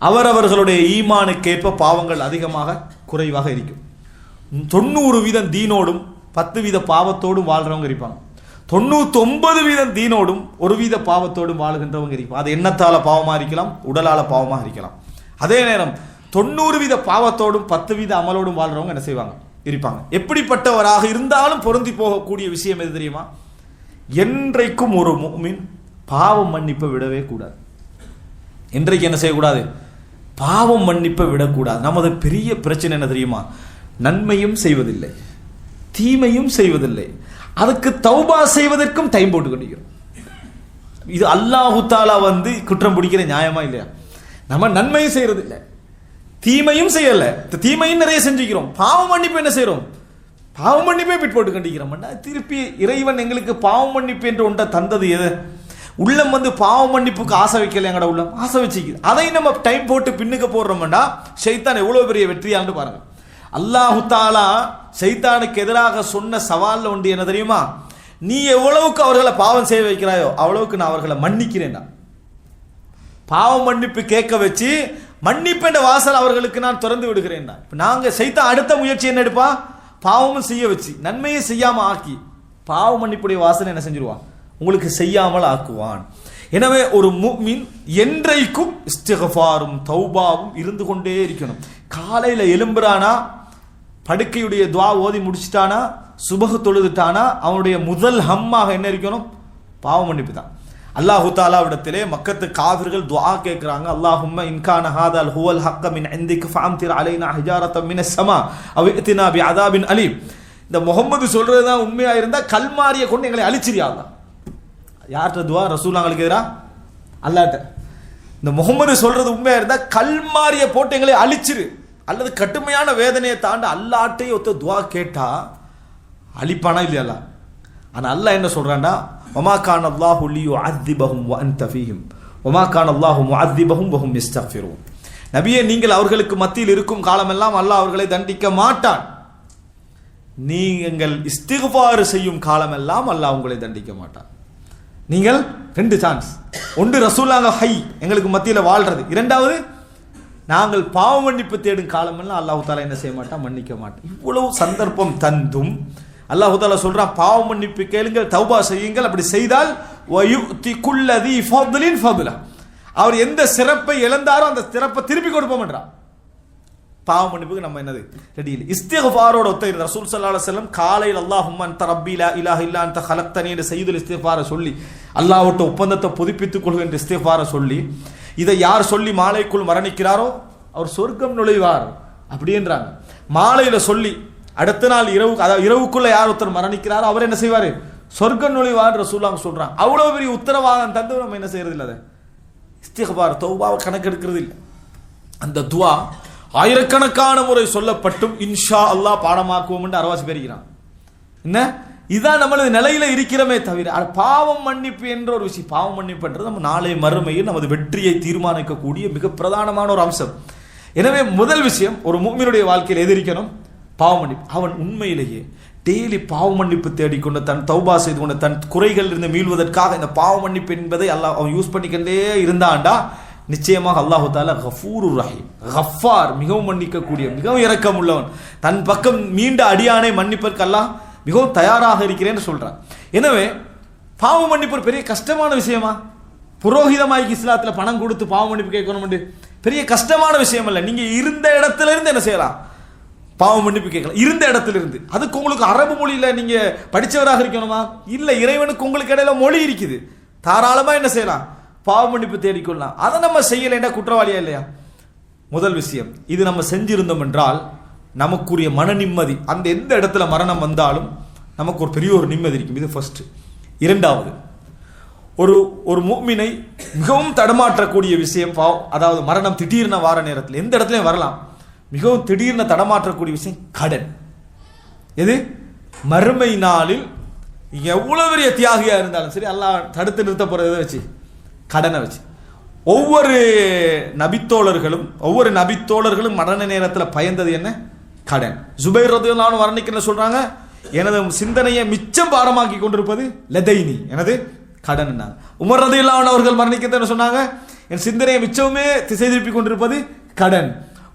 அவரவர்களுடைய ஈமானுக்கேற்ப பாவங்கள் அதிகமாக குறைவாக இருக்கும். 90% தீனோடும் 10% பாவத்தோடும் வாழ்றவங்க இருப்பாங்க. 99% தீனோடும் 1% பாவத்தோடும் வாழ்கின்றவங்க இருப்பாங்க. அது எண்ணத்தால பாவமா இருக்கலாம், உடலால பாவமாக இருக்கலாம். அதே நேரம் 90% பாவத்தோடும் 10% அமலோடும் வாழ்றவங்க என்ன செய்வாங்க? இருப்பாங்க. எப்படிப்பட்டவராக இருந்தாலும் பொருந்தி போகக்கூடிய விஷயம் எது தெரியுமா? என்றைக்கும் ஒரு முஃமின் பாவம் மன்னிப்பை விடவே கூடாது. என்றைக்கு என்ன செய்யக்கூடாது? பாவம் மன்னிப்பை விடக்கூடாது. நமது பெரிய பிரச்சனை என்ன தெரியுமா? நன்மையும் செய்வதில்லை, தீமையும் செய்வதில்லை, அதுக்கு தௌபா செய்வதற்கும் டைம் போட்டு கொண்டிருக்கிறோம். இது அல்லாஹு தாலா குற்றம் பிடிக்கிற நியாயமா இல்லையா? நம்ம நன்மையும் செய்யறதில்லை, தீமையும் செய்யல, தீமையும் நிறைய செஞ்சுக்கிறோம். பாவம் மன்னிப்பு என்ன செய்யறோம்? பாவம் மன்னிப்பே பிட் போட்டு கண்டிக்கிறோம். திருப்பி இறைவன் எங்களுக்கு பாவம் மன்னிப்பு என்று ஒன்றை தந்தது எது? உள்ளம் பாவம் மன்னிப்புக்கு ஆசை வைக்கல, எங்கட உள்ளம் ஆசை வச்சுக்குது. அதை நம்ம டைம் போட்டு பின்னுக்கு போடுறோம்டா ஷைத்தான் எவ்வளவு பெரிய வெற்றியான்னு பாருங்க. அல்லாஹு தாலா ஷைத்தானுக்கு எதிராக சொன்ன சவால்ல ஒன்று என்ன தெரியுமா? நீ எவ்வளவுக்கு அவர்களை பாவம் செய்ய வைக்கிறாயோ அவ்வளவுக்கு நான் அவர்களை மன்னிக்கிறேன். பாவம் மன்னிப்பு கேட்க வச்சு மன்னிப்பு என்ற வாசல் அவர்களுக்கு நான் திறந்து விடுகிறேன். இப்ப நாங்க ஷைத்தான் அடுத்த முயற்சி என்ன எடுப்பா? பாவமும் செய்ய வச்சு நன்மையை செய்யாம ஆக்கி பாவ மன்னிப்புடைய வாசனை என்ன செஞ்சிருவான்? உங்களுக்கு செய்யாமல் ஆக்குவான். எனவே ஒரு முஃமின் என்றைக்கும் இஸ்திக்ஃபாரும் தௌபாவும் இருந்து கொண்டே இருக்கணும். காலையில எழும்புறானா, படுக்கையுடைய துவா ஓதி முடிச்சிட்டானா, சுபஹ் தொழுதுட்டானா, அவனுடைய முதல் ஹம்மாக என்ன இருக்கணும்? பாவ மன்னிப்பு தான். அல்லாஹு தாலாவிடத்திலே மக்கத்து காஃபிர்கள் துஆ கேட்கிறாங்க. அல்லாஹும்ம இன்கான ஹாதல் ஹுவல் ஹக்க மின் இந்திக ஃபஅம்திர் அலைனா ஹிஜாரத்தம் மினஸ் ஸமா அவ் இத்தினா பிஅதாபின் அலீம். இந்த முகமது சொல்றதுதான் உண்மையா இருந்தா கல்மாரியை கொண்டு எங்களை அழிச்சிரியா அல்லாஹ். யார்கிட்ட துஆ? ரசூலுல்லாஹ்களுக்கு எதிரா அல்லாஹ்ட்ட. இந்த முகமது சொல்றது உண்மையா இருந்தா கல்மாரியை போட்டு எங்களை அழிச்சிரு, அல்லது கடுமையான வேதனையை தாண்ட அல்லாஹ்ட்டே ஒத்த துஆ கேட்டா அழிப்பானா இல்லையா? ஆனா அல்லாஹ் என்ன சொல்றான்டா, வமா கான அல்லாஹு லியுஅذிபஹும் வஅன்த ஃபீஹிம் வமா கான அல்லாஹு முஅذிபஹும் வஹும் யஸ்தக்ஃபிரூன். நபியே, நீங்கள் அவர்களுக்கு மத்தியில் இருக்கும் காலமெல்லாம் அல்லாஹ் அவர்களை தண்டிக்க மாட்டான். நீங்கள் இஸ்திக்ஃபார் செய்யும் காலமெல்லாம் அல்லாஹ் உங்களை தண்டிக்க மாட்டான். நீங்கள் ரெண்டு சான்ஸ். ஒன்று ரசூலுல்லாஹ் ஹை எங்களுக்கு மத்தியில் வாழ்றது, இரண்டாவது நாங்கள் பாவ மன்னிப்பு தேடும் காலமெல்லாம் அல்லாஹ் தஆலா என்ன செய்ய மாட்டான்? மன்னிக்க மாட்டான். இவ்வளவு சந்தர்ப்பம் தந்தும் அல்லாஹ் தஆலா சொல்றான், பாவ மன்னிப்பு கேளுங்கள், தௌபா செய்யுங்கள். அப்படி செய்தால் வயுதி குல்லதி ஃபத்லின் ஃபத்லா, அவர் எந்த சிறப்பை இழந்தாரோ அந்த சிறப்பை திருப்பி கொடுப்போம்ன்றான். பாவ மன்னிப்புக்கு நம்ம என்னது ரெடி இல்லை. இஸ்திக்ஃபாரோட ஒத்த ரசூல் ஸல்லல்லாஹு அலைஹி வஸல்லம் காலையில் அல்லாஹும்ம அன்த ரப்பி லா இலாஹ இல்லா அன்த ஹலக்தனி என்ற சய்யிதுல் இஸ்திக்ஃபாரை சொல்லி அல்லாஹ்விட்ட ஒப்பந்தத்தை புதுப்பித்துக் கொள்கின்ற இஸ்திக்ஃபாரை சொல்லி, இதை யார் சொல்லி மாலைக்குள் மரணிக்கிறாரோ அவர் சொர்க்கம் நுழைவார் அப்படின்றாங்க. மாலையில சொல்லி அடுத்த நாள் இரவு, அதாவது இரவுக்குள்ள யார் ஒருத்தர் மரணிக்கிறாரோ அவர் என்ன செய்வாரு? சொர்க்கம் நுழைவார் ரசூலுல்லாஹ் சொல்றாங்க. அவ்வளவு பெரிய உத்தரவாதம் தந்து நம்ம என்ன செய்யறது இல்லை? அதை இஸ்திக்ஃபார் தௌபாவை கணக்கெடுக்கிறது இல்லை. அந்த துஆ ஆயிரக்கணக்கான முறை சொல்லப்பட்டும் இன்ஷா அல்லாஹ் பாடமாக்குவோம் என்று அரவாசி பேரிக்கிறான். என்ன இதான் நம்மளது நிலையில இருக்கிறமே தவிர பாவம் மன்னிப்பு என்ற ஒரு விஷயம், பாவம் மன்னிப்புன்றது நம்ம நாளை மறுமையில் நமது வெற்றியை தீர்மானிக்கக்கூடிய மிக பிரதானமான ஒரு அம்சம். எனவே முதல் விஷயம், ஒரு முஃமினுடைய வாழ்க்கையில் எதிரிக்கணும் பாவ மன்னிப்பு. அவன் உண்மையிலேயே டெய்லி பாவ மன்னிப்பு தேடிக்கொண்டு தன் தௌபா செய்து கொண்டு தன் குறைகள் இருந்து மீள்வதற்காக இந்த பாவ மன்னிப்பு என்பதை அல்லாஹ் அவன் யூஸ் பண்ணிக்கிட்டே இருந்தான்டா, நிச்சயமாக அல்லாஹு தஆலா கஃபூருர் ரஹீம், கஃபார், மிகவும் மன்னிக்கக்கூடிய, மிகவும் இரக்கம் உள்ளவன். தன் பக்கம் மீண்ட அடியானை மன்னிப்பதற்கு அல்லாஹ் மிகவும் தயாராக இருக்கிறேன்னு சொல்றான். எனவே பாவ மன்னிப்பு ஒரு பெரிய கஷ்டமான விஷயமா? புரோகிதமாய்க்கு இஸ்லாத்துல பணம் கொடுத்து பாவ மன்னிப்பு கேட்கணும் பெரிய கஷ்டமான விஷயம் அல்ல. நீங்க இருந்த இடத்துல இருந்து என்ன செய்யலாம்? பாவ மன்னிப்பு கேட்கலாம், இருந்த இடத்துல இருந்து. அதுக்கு உங்களுக்கு அரபு மொழியில நீங்க படிச்சவராக இருக்கணுமா? இல்ல, இறைவனுக்கு உங்களுக்கு இடையில மொழி இருக்குது, தாராளமா என்ன செய்யலாம்? பாவ மன்னிப்பு தேடிக்கொள்ளலாம். அதை நம்ம செய்யலைன்னா குற்றவாளியா இல்லையா? முதல் விஷயம், இது நம்ம செஞ்சிருந்தோம் என்றால் நமக்குரிய மன நிம்மதி, அந்த எந்த இடத்துல மரணம் வந்தாலும் நமக்கு ஒரு பெரிய ஒரு நிம்மதி இருக்கும். இது ஃபர்ஸ்ட். இரண்டாவது, ஒரு முஃமினை மிகவும் தடமாற்றக்கூடிய விஷயம் அதாவது மரணம் திடீர்னு வார நேரத்தில் எந்த இடத்துலையும் வரலாம். மிகவும் திடீர்னு தடமாற்றக்கூடிய விஷயம் கடன். எது? மறுமை நாளில் எவ்வளவு பெரிய தியாகியா இருந்தாலும் சரி, அல்லாஹ் தடுத்து நிறுத்த போறதை வச்சு, கடனை வச்சு. ஒவ்வொரு நபித்தோழர்களும் மரண நேரத்தில் பயந்தது என்ன? கடன். ஜுபைர் ரலியல்லாஹு அன்ஹு வர்ணிக்கிற சொல்றாங்க, எனது சிந்தனையை மிச்சம் பாரமாக்கி கொண்டிருப்பது லதைனி, எனது கடன். உமர் ரலியல்லாஹு அன்ஹு அவர்கள் மரணிக்க சொன்னாங்க, என் சிந்தனையை மிச்சமே திசை திருப்பி கொண்டிருப்பது கடன்.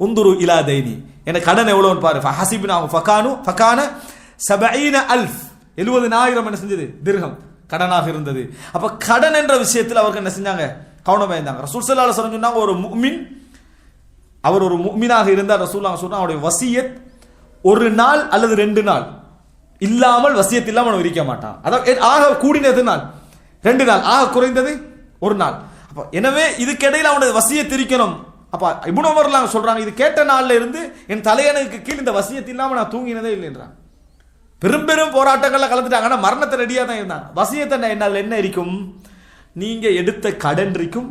உந்துரு இலா தைனி, என் கடன் எவ்வளவுன்னு பாரு. ஃபகான 70,000, 70,000 என்ன செஞ்சது? திர்ஹம் கடனாக இருந்தது. அப்ப கடன் என்ற விஷயத்தில் அவர்கள் என்ன செஞ்சாங்க? கவனமா இருந்தாங்க. ரசூல் ஸல்லல்லாஹு அலைஹி வஸல்லம் சொன்னாங்க, ஒரு முஃமின், அவர் ஒரு முஃமினாக இருந்தால் ரசூலுல்லாஹ் சொன்னாங்க, அவருடைய வசியத் ஒரு நாள் அல்லது 2 நாள் இல்லாமல், வசியத் இல்லாமல் அவன் இருக்க மாட்டான். அதாவது ஆக கூடினது நாள் 2 நாள், ஆக குறைந்தது 1 நாள். அப்ப எனவே இதுக்கிடையில் அவனுடைய வசியத் இருக்கணும். அப்ப இப்னு உமர் சொல்றாங்க, இது கேட்ட நாள்ல இருந்து என் தலையணைக்கு கீழ் இந்த வசியத் இல்லாம நான் தூங்கினதே இல்லைன்றான். பெரும் போராட்டங்கள்ல கலந்துட்டாங்க, ஆனா மரணத்தை ரெடியா தான் இருந்தாங்க. வசியத்தை என்ன இருக்கும்? நீங்க எடுத்த கடன் இருக்கும்,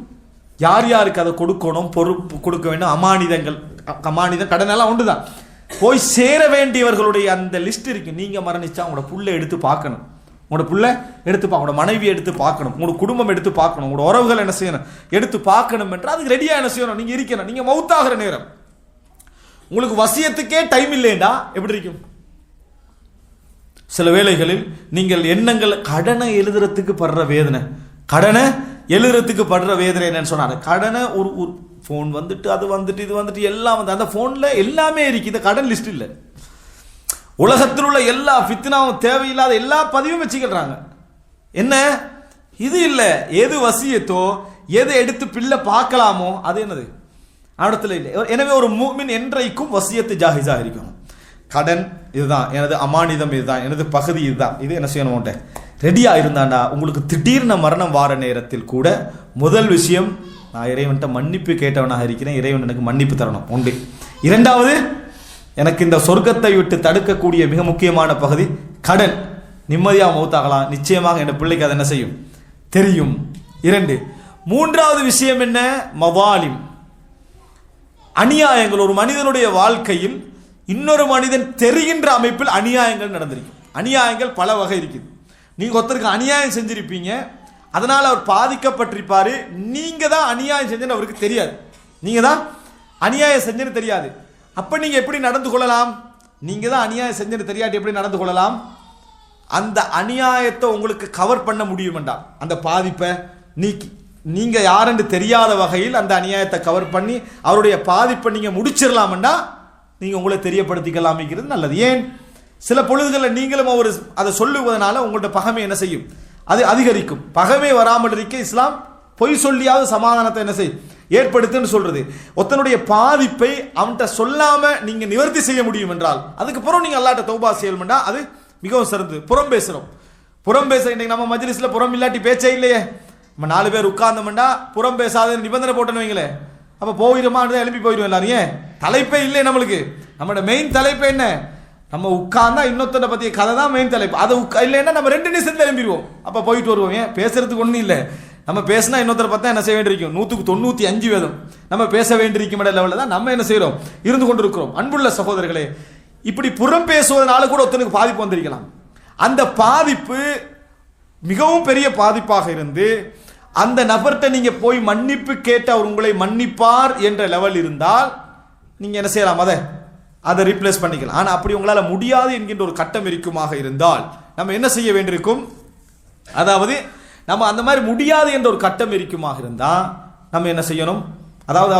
யார் யாருக்கு அதை கொடுக்கணும், பொறுப்பு கொடுக்க வேண்டும், அமானிதம் கடன் எல்லாம் ஒன்றுதான். போய் சேர வேண்டியவர்களுடைய அந்த லிஸ்ட் இருக்கு. நீங்க மரணிச்சா உங்களோட புள்ள எடுத்து பார்க்கணும், உங்களோட மனைவி எடுத்து பார்க்கணும், உங்களோட குடும்பம் எடுத்து பார்க்கணும், உங்களோட உறவுகள் என்ன செய்யணும், எடுத்து பார்க்கணும் என்றால் அதுக்கு ரெடியா என்ன செய்யணும்? நீங்க இருக்கணும். நீங்க மௌத்தாகிற நேரம் உங்களுக்கு வசியத்துக்கே டைம் இல்லைண்டா எப்படி இருக்கும்? சில வேளைகளில் நீங்கள் எண்ணங்கள் கடனை எழுதுறதுக்கு படுற வேதனை, என்னன்னு சொன்னாங்க. கடனை ஒரு போன் வந்துட்டு, அது வந்துட்டு, இது வந்துட்டு, எல்லாம் வந்து அந்த போன்ல எல்லாமே இருக்கு. இந்த கடன் லிஸ்ட் இல்லை. உலகத்தில் உள்ள எல்லா ஃபித்னாவும் தேவையில்லாத எல்லா பதிவும் வச்சுக்கிறாங்க. என்ன இது இல்லை? எது வசியத்தோ, எது எடுத்து பிள்ளை பார்க்கலாமோ அது என்னது இடத்துல இல்லை. எனவே ஒரு முஃமின் என்றைக்கும் வசியத்து ஜாஹிஸா இருக்கணும். கடன் இதுதான், எனது அமானிதம் இதுதான், எனது பகுதி இதுதான், இது என்ன செய்யணும் ரெடியா இருந்தாண்டா உங்களுக்கு திடீர்னு மரணம் வார நேரத்தில் கூட முதல் விஷயம், நான் இறைவன்கிட்ட மன்னிப்பு கேட்டவனாக இருக்கிறேன், இறைவன் எனக்கு மன்னிப்பு தரணும் உண்டு. இரண்டாவது, எனக்கு இந்த சொர்க்கத்தை விட்டு தடுக்கக்கூடிய மிக முக்கியமான பகுதி கடன். நிம்மதியாக மௌத்தாகலாம், நிச்சயமாக என் பிள்ளைக்கு அது என்ன செய்யும் தெரியும். 2. மூன்றாவது விஷயம் என்ன? மவாலிம், அநியாயங்கள். ஒரு மனிதனுடைய வாழ்க்கையில் இன்னொரு மனிதன் தெரிகின்ற அமைப்பில் அநியாயங்கள் நடந்திருக்கும். அநியாயங்கள் பல வகை இருக்குது. நீங்க ஒருத்தருக்கு அநியாயம் செஞ்சிருப்பீங்க, அதனால அவர் பாதிக்கப்பட்டிருப்பாரு. நீங்க தான் அநியாயம் செஞ்சு அவருக்கு தெரியாது, நீங்க தான் அநியாயம் செஞ்சுன்னு தெரியாது. அப்ப நீங்க எப்படி நடந்து கொள்ளலாம்? நீங்க தான் அநியாயம் செஞ்சுன்னு தெரியாட்டி எப்படி நடந்து கொள்ளலாம்? அந்த அநியாயத்தை உங்களுக்கு கவர் பண்ண முடியும் என்றால், அந்த பாதிப்பை நீக்கி, நீங்க யாருன்னு தெரியாத வகையில் அந்த அநியாயத்தை கவர் பண்ணி அவருடைய பாதிப்பை நீங்க முடிச்சிடலாம்னா நீங்க உங்களை தெரியப்படுத்திக்கலாம்ங்கிறது நல்லது. ஏன்? சில பொழுதுகளில் நீங்களும் அதை சொல்லுவதனால உங்களோட பகைமை என்ன செய்யும்? அது அதிகரிக்கும். பகைமை வராமல் இருக்க இஸ்லாம் பொய் சொல்லியாவது சமாதானத்தை என்ன செய்யும் ஏற்படுத்துன்னு சொல்றது. ஒருத்தனுடைய பாதிப்பை அவன்கிட்ட சொல்லாம நீங்க நிவர்த்தி செய்ய முடியும் என்றால் அதுக்கப்புறம் நீங்க அல்லாஹ்ட்ட தௌபா செய்யணும்னா அது மிகவும் சிறந்தது. புறம் பேசுறோம், புறம் பேச இன்னைக்கு நம்ம மஜ்லிஸ்ல புறம் இல்லாட்டி பேச்சே இல்லையே. நம்ம 4 பேர் உட்கார்ந்தோம்னா புறம் பேசாத நிபந்தனை போட்டேன்னு வைங்களே, அப்ப போயிடுமா எழுப்பி போயிடும் எல்லாரும். ஏன்? தலைப்பே இல்லை நம்மளுக்கு. நம்மளோட மெயின் தலைப்பு என்ன? நம்ம உட்கார்ந்தா இன்னொருத்தனை பத்திய கதை தான் மெயின் தலைப்பு. அது இல்லைன்னா நம்ம 2 நிமிஷத்துல எழும்பிடுவோம், அப்ப போயிட்டு வருவோம். ஏன்? பேசுறதுக்கு ஒன்றும் இல்லை. நம்ம பேசினா இன்னொருத்தரை பார்த்தா என்ன செய்ய வேண்டியிருக்கும்? 195 வேதம் நம்ம பேச வேண்டியிருக்கும் லெவலில் தான் நம்ம என்ன செய்யறோம், இருந்து கொண்டிருக்கிறோம். அன்புள்ள சகோதரர்களே, இப்படி புறம் பேசுவதனால கூட ஒருத்தனுக்கு பாதிப்பு வந்திருக்கலாம். அந்த பாதிப்பு மிகவும் பெரிய பாதிப்பாக இருந்து அந்த நபர்கிட்ட நீங்க போய் மன்னிப்பு கேட்டு அவர் உங்களை மன்னிப்பார் என்ற லெவல் இருந்தால் நீங்க என்ன செய்யலாம்? அதை ரீப்ளேஸ் பண்ணிக்கலாம். ஆனா அப்படி உங்களால முடியாது என்கின்ற ஒரு கட்டம் இருக்குமாக இருந்தால் நம்ம என்ன செய்ய வேண்டியிருக்கும்? அதாவது நம்ம அந்த மாதிரி முடியாது என்ற ஒரு கட்டம் இருக்குமாக இருந்தா நம்ம என்ன செய்யணும்? அதாவது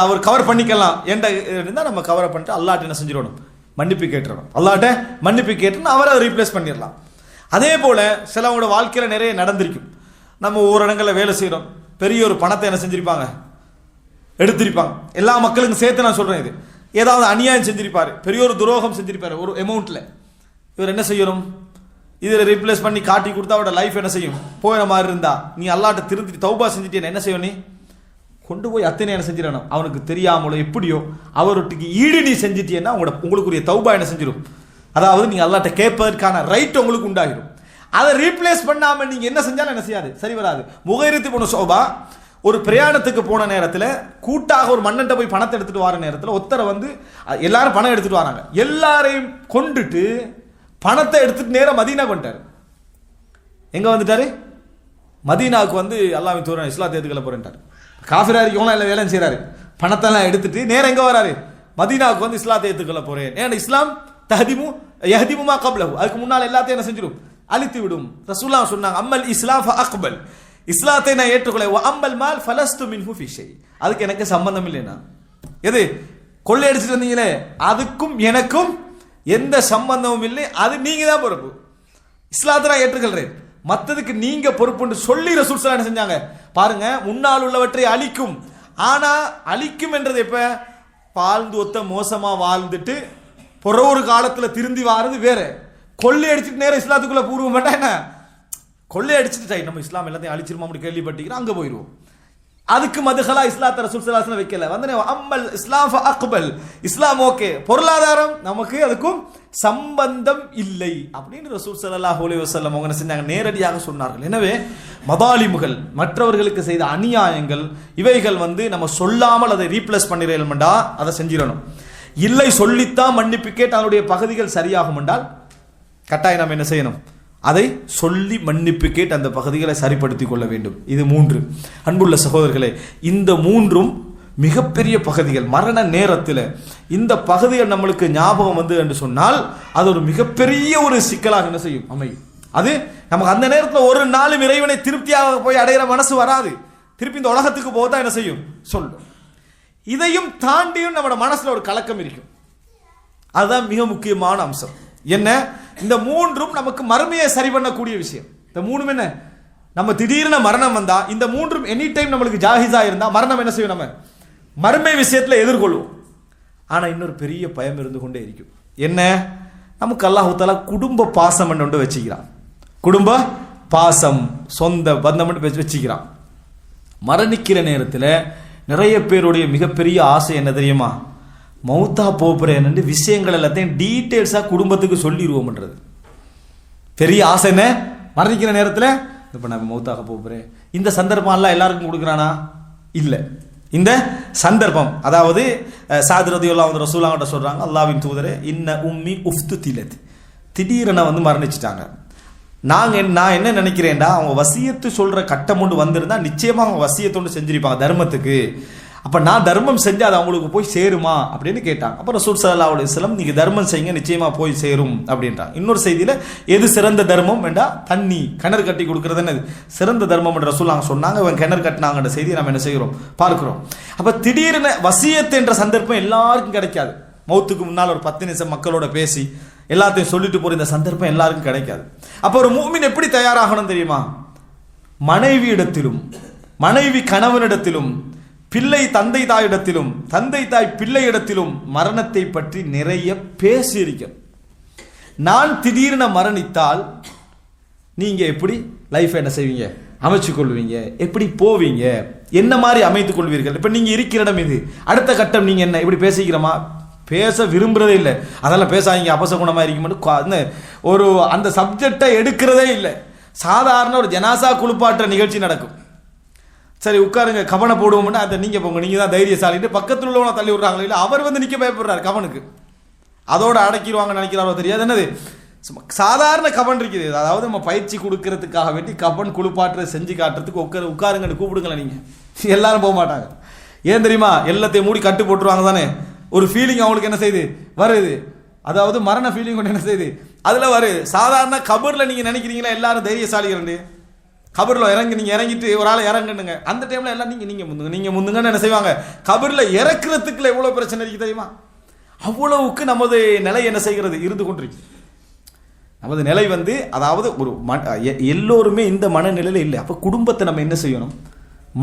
அவர் கவர் பண்ணிக்கலாம் என்ற இருந்தால் நம்ம கவர் பண்ணிட்டு அல்லாஹ்ட்ட என்ன செஞ்சிடணும்? மன்னிப்பு கேட்டுறணும். அல்லாஹ்ட்ட மன்னிப்பு கேட்டு அவரை ரீப்ளேஸ் பண்ணிடலாம். அதே போல சிலவங்களோட வாழ்க்கையில நிறைய நடந்திருக்கும். நம்ம ஒவ்வொரு இடங்களில் வேலை செய்கிறோம், பெரிய ஒரு பணத்தை என்ன செஞ்சிருப்பாங்க, எடுத்திருப்பாங்க. எல்லா மக்களுக்கும் சேர்த்து நான் சொல்றேன், இது ஏதாவது அநியாயம் செஞ்சிருப்பாரு, பெரிய ஒரு துரோகம் செஞ்சிருப்பாரு ஒரு அமௌண்ட்ல. இவர் என்ன செய்யணும்? இதில் ரீப்ளேஸ் பண்ணி காட்டி கொடுத்தா அவரோட லைஃப் என்ன செய்யும்? போயிற மாதிரி இருந்தா நீ அல்லாஹ்ட்ட திருந்தி தௌபா செஞ்சுட்டே என்ன செய்யும்? நீ கொண்டு போய் அத்தனை என்ன செஞ்சிடணும், அவனுக்கு தெரியாமலோ எப்படியோ அவருக்கு ஈடு நீ செஞ்சிட்டேன்னா உங்களுக்குரிய தௌபா என்ன செஞ்சிடும்? அதாவது நீங்க அல்லாஹ்ட்ட கேட்பதற்கான ரைட் உங்களுக்கு உண்டாகிடும். அதை ரீப்ளேஸ் பண்ணாம நீங்க என்ன செஞ்சாலும் என்ன செய்யாது, சரி வராது. முகைரித்து போன சோபா ஒரு பிரயாணத்துக்கு போன நேரத்தில் கூட்டாக ஒரு மன்னன்ட்ட போய் பணத்தை எடுத்துட்டு வர நேரத்தில் ஒருத்தரை வந்து எல்லாரும் பணம் எடுத்துட்டு வராங்க, எல்லாரையும் கொண்டுட்டு பணத்தை எடுத்துட்டு நேரம் மதீனா கொண்டாரு. எங்க வந்துட்டாரு? மதீனாவுக்கு வந்து அல்லாஹ்வின் தூதர் இஸ்லாத்தை ஏத்துக்கல போறேன்ட்டாரு. காஃபிரா இருக்கவங்களாம் எல்லாம் வேலை செய்யறாரு, பணத்தெல்லாம் எடுத்துட்டு நேரம் எங்க வராரு? மதீனாவுக்கு வந்து இஸ்லாத்தை ஏத்துக்கல போறேன். ஏன்னா இஸ்லாம் யஹ்திமுமா கப்லஹு, அதுக்கு முன்னால் எல்லாத்தையும் என்ன செஞ்சிடும்? அழித்து விடும். ரசூலுல்லாஹ் சொன்னாங்க, அம்மல் இஸ்லாம் ஃபஅக்பல், இஸ்லாத்தை நான் ஏற்றுக்கொள்ள, வ அம்மல் மால் ஃபலஸ்து மின்ஹு ஃபி ஷை, அதுக்கு எனக்கு சம்பந்தம் இல்லைனா. எது கொள்ளையடிச்சிட்டு வந்தீங்களே அதுக்கும் எனக்கும் எந்த சம்பந்தமும் இல்லை, அது நீங்க தான் பொறுப்பு. இஸ்லாத்தை நான் ஏற்றுக்கொள்றேன், மற்றதுக்கு நீங்க பொறுப்புன்னு சொல்லி ரசூல் ஸல்லல்லாஹு அலைஹி வஸல்லம் என்ன செஞ்சாங்க பாருங்க. முன்னால் உள்ளவற்றை அழிக்கும், ஆனா அழிக்கும் என்றது எப்ப? வாழ்ந்து ஒத்த மோசமா வாழ்ந்துட்டு பொற ஒரு காலத்துல திருந்தி வாரது வேற. கொள்ளை அடிச்சுட்டு நேரம் இஸ்லாத்துக்குள்ள பூர்வ மாட்டா என்ன, கொள்ளை அடிச்சுட்டு நம்ம இஸ்லாம் எல்லாத்தையும் அழிச்சிருமா அப்படி கேள்விப்பட்டீங்கன்னா அங்க போயிடுவோம். அதுக்கு மதுகலா இஸ்லாத்தை ரசூல் ஸல்லல்லாஹு அலைஹி வஸல்லம் வைக்கல. வந்து அம்மல் இஸ்லாம் ஃபஅக்பல், இஸ்லாம் ஓகே, பொருளாதாரம் நமக்கு அதுக்கும் சம்பந்தம் இல்லை அப்படின்னு ரசூல் ஸல்லல்லாஹு அலைஹி வஸல்லம் அவங்க என்ன செஞ்சாங்க? நேரடியாக சொன்னார்கள். எனவே மதாலிமுகள், மற்றவர்களுக்கு செய்த அநியாயங்கள், இவைகள் வந்து நம்ம சொல்லாமல் அதை ரீப்ளேஸ் பண்ணிடணும்டா அதை செஞ்சிடணும். இல்லை சொல்லித்தான் மன்னிப்பு கேட்டு அதனுடைய பகுதிகள் சரியாகும் என்றால் கட்டாயம் நம்ம என்ன செய்யணும்? அதை சொல்லி மன்னிப்பு கேட்டு அந்த பகுதிகளை சரிப்படுத்திக் கொள்ள வேண்டும். இது 3. அன்புள்ள சகோதரர்களே, இந்த 3ம் மிகப்பெரிய பகுதிகள். மரண நேரத்தில் இந்த பகுதிகள் நம்மளுக்கு ஞாபகம் வந்து என்று சொன்னால் அது ஒரு மிகப்பெரிய ஒரு சிக்கலாக என்ன செய்யும்? அமையும். அது நமக்கு அந்த நேரத்தில் ஒரு நாளும் இறைவனை திருப்தியாக போய் அடைகிற மனசு வராது. திருப்பி இந்த உலகத்துக்கு போதான் என்ன செய்யும்? சொல்லும். இதையும் தாண்டியும் நம்ம மனசுல ஒரு கலக்கம் இருக்கும். அதுதான் மிக முக்கியமான அம்சம். என்ன? இந்த 3ம் நமக்கு மறுமையை சரி பண்ணக்கூடிய விஷயம். இந்த 3ம் என்ன? நம்ம திடீர்னு மரணம் வந்தா இந்த 3ம் எனி டைம் நம்மளுக்கு ஜாகிஸா இருந்தா மரணம் என்ன செய்யும்? நம்ம மறுமை விஷயத்துல எதிர்கொள்வோம். ஆனா இன்னொரு பெரிய பயம் இருந்து கொண்டே இருக்கும். என்ன? நமக்கு அல்லாஹ் தஆலா குடும்ப பாசம் என்று வச்சுக்கிறான். குடும்ப பாசம், சொந்த பந்தம் வச்சுக்கிறான். மரணிக்கிற நேரத்தில் நிறைய பேருடைய மிகப்பெரிய ஆசை என்ன தெரியுமா? மௌத்தா போறேன் விஷயங்கள் எல்லாத்தையும் டீட்டெயில்ஸா குடும்பத்துக்கு சொல்லிடுவோம்ன்றது பெரிய ஆசை. என்ன? மரணிக்கிற நேரத்தில் இப்ப நான் மௌத்தாக போறேன். இந்த சந்தர்ப்பம் எல்லாம் எல்லாருக்கும் கொடுக்குறானா? இல்ல. இந்த சந்தர்ப்பம், அதாவது சாத் ரலியல்லாஹு அன்ஹு ரசூலுல்லாஹ் சொல்றாங்க, அல்லாஹ்வின் தூதரே, இன்ன உம்மி உஃப்துதிலத், திடீரென வந்து மரணிச்சிட்டாங்க. நான் என்ன நினைக்கிறேன்டா, அவங்க வசியத்து சொல்ற கட்டம் ஒன்று வந்திருந்தா நிச்சயமா அவங்க வசியத்தோடு செஞ்சிருப்பாங்க தர்மத்துக்கு. அப்ப நான் தர்மம் செஞ்சு அது அவங்களுக்கு போய் சேருமா அப்படின்னு கேட்டாங்க. அப்ப ரசூல் ஸல்லல்லாஹு அலைஹி வஸல்லம் நீங்க தர்மம் செய்யுங்க நிச்சயமா போய் சேரும் அப்படின்றாங்க. இன்னொரு செய்தியில எது சிறந்த தர்மம் என்றா தண்ணி கிணறு கட்டி கொடுக்கறது என்னது சிறந்த தர்மம் என்று ரசூல் சொன்னாங்க. இவங்க கிணறு கட்டினாங்கன்ற செய்தியை நம்ம என்ன செய்கிறோம்? பார்க்கிறோம். அப்ப திடீர்னு வசியத் என்ற சந்தர்ப்பம் எல்லாருக்கும் கிடைக்காது. மௌத்துக்கு முன்னால் ஒரு 10 நிமிஷம் மக்களோட பேசி எல்லாத்தையும் சொல்லிட்டு போற இந்த சந்தர்ப்பம் எல்லாருக்கும் கிடைக்காது. அப்ப ஒரு முஃமின் எப்படி தயாராகணும் தெரியுமா? மனைவி இடத்திலும், மனைவி கணவனிடத்திலும், பிள்ளை தந்தை தாயிடத்திலும், தந்தை தாய் பிள்ளை இடத்திலும் மரணத்தை பற்றி நிறைய பேசியிருக்க. நான் திடீரென மரணித்தால் நீங்க எப்படி லைஃப் என்ன செய்வீங்க? அமைச்சு கொள்வீங்க? எப்படி போவீங்க? என்ன மாதிரி அமைத்துக் கொள்வீர்கள்? இப்ப நீங்க இருக்கிற இடம் இது, அடுத்த கட்டம் நீங்க என்ன இப்படி பேசிக்கிறோமா? பேச விரும்புறதே இல்லை. அதெல்லாம் பேசாதீங்க, அபசகுணமா இருக்குமென்னு ஒரு அந்த சப்ஜெக்டை எடுக்கிறதே இல்லை. சாதாரண ஒரு ஜனாசா குளிப்பாட்டுற நிகழ்ச்சி நடக்கும். சரி உட்காருங்க, கவனை போடுவோம்னா அதை நீங்க போங்க, நீங்க தான் தைரியசாலிட்டு பக்கத்தில் உள்ளவனை தள்ளி விடுறாங்களோ இல்லை, அவர் வந்து நிக்க பயப்படுறாரு கவனுக்கு, அதோட அடக்கிடுவாங்க நினைக்கிறாரோ தெரியாது. என்னது சாதாரண கவன் இருக்குது. அதாவது நம்ம பயிற்சி கொடுக்கறதுக்காக வேண்டி கவன் குளிப்பாட்டுறது செஞ்சு காட்டுறதுக்கு உட்காருங்கன்னு கூப்பிடுங்களேன். நீங்க எல்லாரும் போக மாட்டாங்க. ஏன் தெரியுமா? எல்லாத்தையும் மூடி கட்டு போட்டுருவாங்க தானே. ஒரு ஃபீலிங் அவங்களுக்கு என்ன செய்யுது? வருது. அதாவது மரண ஃபீலிங் ஒன்று என்ன செய்யுது? அதுல வருது. சாதாரண கபர்ல நீங்க நினைக்கிறீங்களா எல்லாரும் தைரியசாலிகள்? கபர்ல நீங்க இறங்கிட்டு ஒரு ஆளை இறங்குங்க, அந்த டைம்ல எல்லாம் நீங்க முந்துங்கன்னு என்ன செய்வாங்க? கபர்ல இறக்குறதுக்குள்ள எவ்வளவு பிரச்சனை இருக்கு தெரியுமா? அவ்வளவுக்கு நமது நிலை என்ன செய்கிறது? இருந்து கொண்டிருக்கு. நமது நிலை வந்து அதாவது ஒரு எல்லோருமே இந்த மனநிலையில இல்லை. அப்ப குடும்பத்தை நம்ம என்ன செய்யணும்?